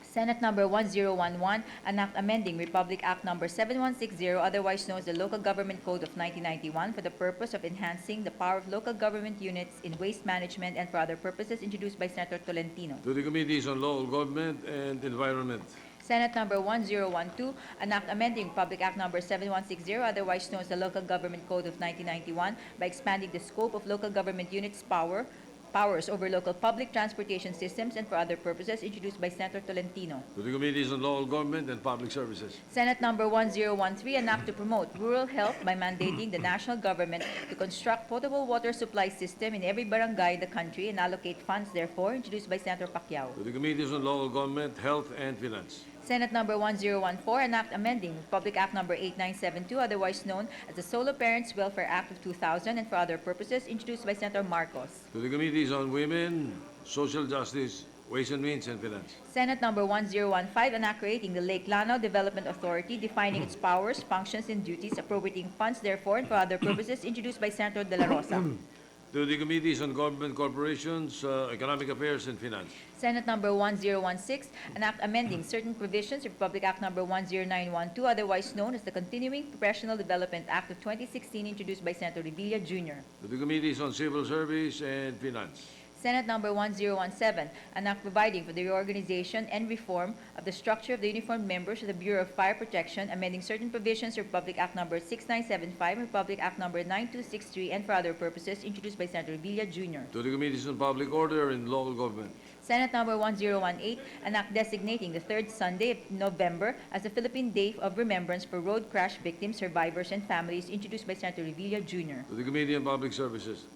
Senate Number 1011, an act amending Republic Act Number 7160, otherwise known as the Local Government Code of 1991, for the purpose of enhancing the power of local government units in waste management and for other purposes, introduced by Senator Tolentino. To the Committees on Local Government and Environment. Senate Number 1012, an act amending Republic Act Number 7160, otherwise known as the Local Government Code of 1991, by expanding the scope of local government units' powers over local public transportation systems and for other purposes, introduced by Senator Tolentino. To the Committees on Local Government and Public Services. Senate Number 1013, an act to promote rural health by mandating the national government to construct potable water supply system in every barangay in the country and allocate funds therefore, introduced by Senator Pacquiao. To the Committees on Local Government, Health and Finance. Senate Number 1014, an act amending Republic Act Number 8972, otherwise known as the Solo Parents Welfare Act of 2000 and for other purposes, introduced by Senator Marcos. To the Committees on Women, Social Justice, Ways and Means and Finance. Senate Number 1015, an act creating the Lake Lanao Development Authority, defining its powers, functions, and duties, appropriating funds therefore and for other purposes, introduced by Senator De La Rosa. To the Committees on Government Corporations, Economic Affairs and Finance. Senate Number 1016, an act amending certain provisions of Republic Act Number 10912, otherwise known as the Continuing Professional Development Act of 2016, introduced by Senator Revilla Jr. To the Committees on Civil Service and Finance. Senate Number 1017, an act providing for the reorganization and reform of the structure of the uniformed members of the Bureau of Fire Protection, amending certain provisions of Republic Act Number 6975, Republic Act Number 9263, and for other purposes, introduced by Senator Villa Jr. To the Committees on Public Order and Local Government. Senate Number 1018, an act designating the third Sunday of November as the Philippine Day of Remembrance for road crash victims, survivors, and families, introduced by Senator Revilla Jr. To the Committee on Public Services.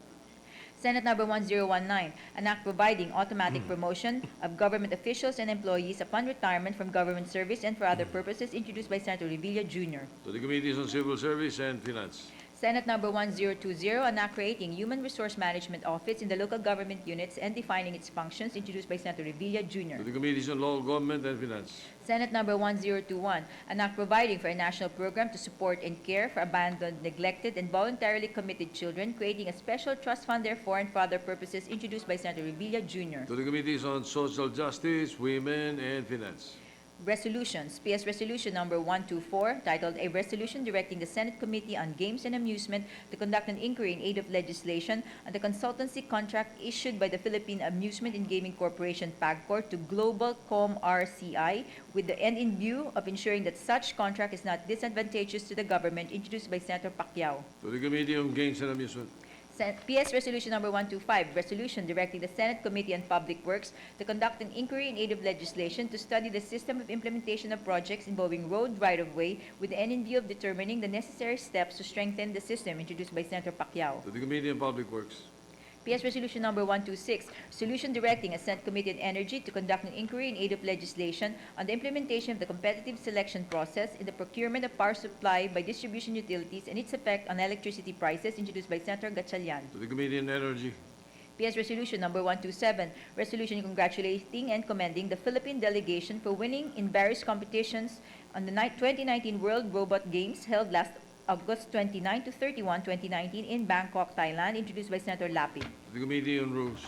Senate Number 1019, an act providing automatic promotion of government officials and employees upon retirement from government service and for other purposes, introduced by Senator Revilla Jr. To the Committees on Civil Service and Finance. Senate Number 1020, an act creating Human Resource Management Office in the local government units and defining its functions, introduced by Senator Revilla Jr. To the Committees on Local Government and Finance. Senate Number 1021, an act providing for a national program to support and care for abandoned, neglected, and voluntarily committed children, creating a special trust fund therefore and for other purposes, introduced by Senator Revilla Jr. To the Committees on Social Justice, Women and Finance. Resolutions. PS Resolution Number 124, titled A Resolution Directing the Senate Committee on Games and Amusement to conduct an inquiry in aid of legislation on the consultancy contract issued by the Philippine Amusement and Gaming Corporation, PAGCOR, to Global Com RCI, with the end in view of ensuring that such contract is not disadvantageous to the government, introduced by Senator Pacquiao. To the Committee on Games and Amusement. PS Resolution Number 125, resolution directing the Senate Committee on Public Works to conduct an inquiry in aid of legislation to study the system of implementation of projects involving road right-of-way with the end in view of determining the necessary steps to strengthen the system, introduced by Senator Pacquiao. To the Committee on Public Works. PS Resolution Number 126, resolution directing a Senate Committee on Energy to conduct an inquiry in aid of legislation on the implementation of the competitive selection process in the procurement of power supply by distribution utilities and its effect on electricity prices, introduced by Senator Gatchalian. To the Committee on Energy. PS Resolution Number 127, resolution congratulating and commending the Philippine delegation for winning in various competitions on the 2019 World Robot Games held last August 29 to 31, 2019 in Bangkok, Thailand, introduced by Senator Lapid. To the Committee on Rules.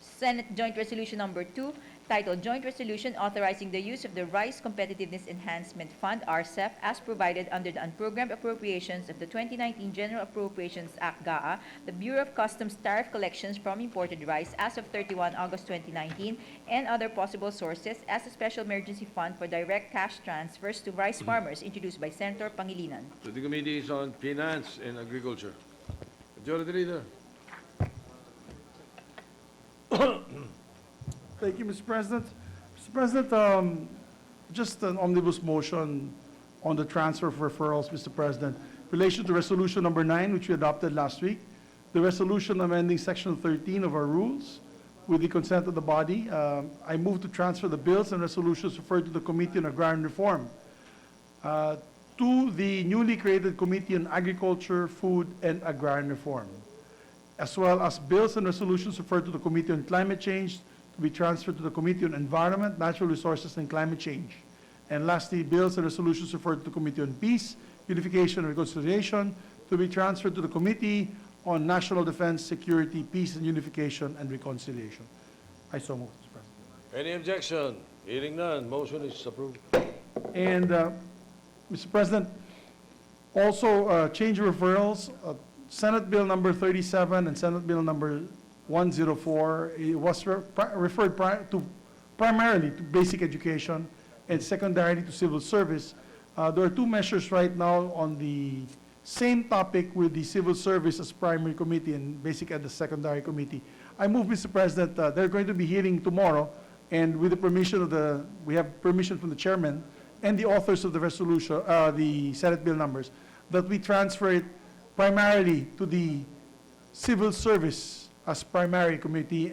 Senate Joint Resolution Number 2, titled Joint Resolution Authorizing the Use of the Rice Competitiveness Enhancement Fund, RCEF, as provided under the unprogrammed appropriations of the 2019 General Appropriations Act, GAA, the Bureau of Customs tariff collections from imported rice as of 31 August 2019, and other possible sources as a special emergency fund for direct cash transfers to rice farmers, introduced by Senator Pangilinan. To the Committees on Finance and Agriculture. Majority Leader. Thank you, Mr. President. Mr. President, just an omnibus motion on the transfer of referrals, Mr. President. In relation to Resolution Number 9, which we adopted last week, the resolution amending Section 13 of our rules, with the consent of the body, I move to transfer the bills and resolutions referred to the Committee on Agrarian Reform to the newly created Committee on Agriculture, Food, and Agrarian Reform, as well as bills and resolutions referred to the Committee on Climate Change to be transferred to the Committee on Environment, Natural Resources, and Climate Change. And lastly, bills and resolutions referred to the Committee on Peace, Unification, and Reconciliation to be transferred to the Committee on National Defense, Security, Peace, and Unification, and Reconciliation. I so move, Mr. President. Any objection? Hearing none, motion is approved. And, Mr. President, also change referrals, Senate Bill number 37 and Senate Bill number 104, it was referred primarily to basic education and secondarily to civil service. There are two measures right now on the same topic with the civil service as primary committee and basic ed as secondary committee. I move, Mr. President, they're going to be hearing tomorrow, and with the permission of we have permission from the chairman and the authors of the resolution, the Senate bill numbers, that we transfer it primarily to the civil service as primary committee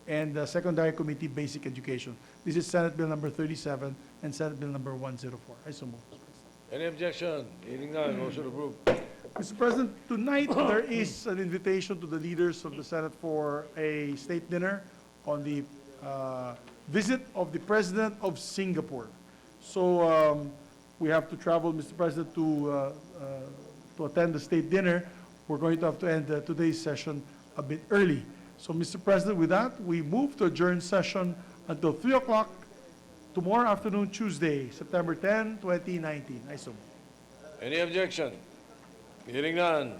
and the secondary committee basic education. This is Senate Bill number 37 and Senate Bill number 104. I so move, Mr. President. Any objection? Hearing none, motion approved. Mr. President, tonight there is an invitation to the leaders of the Senate for a state dinner on the visit of the President of Singapore. So we have to travel, Mr. President, to attend the state dinner. We're going to have to end today's session a bit early. So, Mr. President, with that, we move to adjourn session until 3 o'clock tomorrow afternoon, Tuesday, September 10, 2019. I so move. Any objection? Hearing none.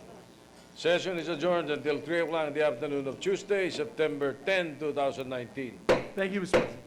Session is adjourned until 3 o'clock in the afternoon of Tuesday, September 10, 2019. Thank you, Mr. President.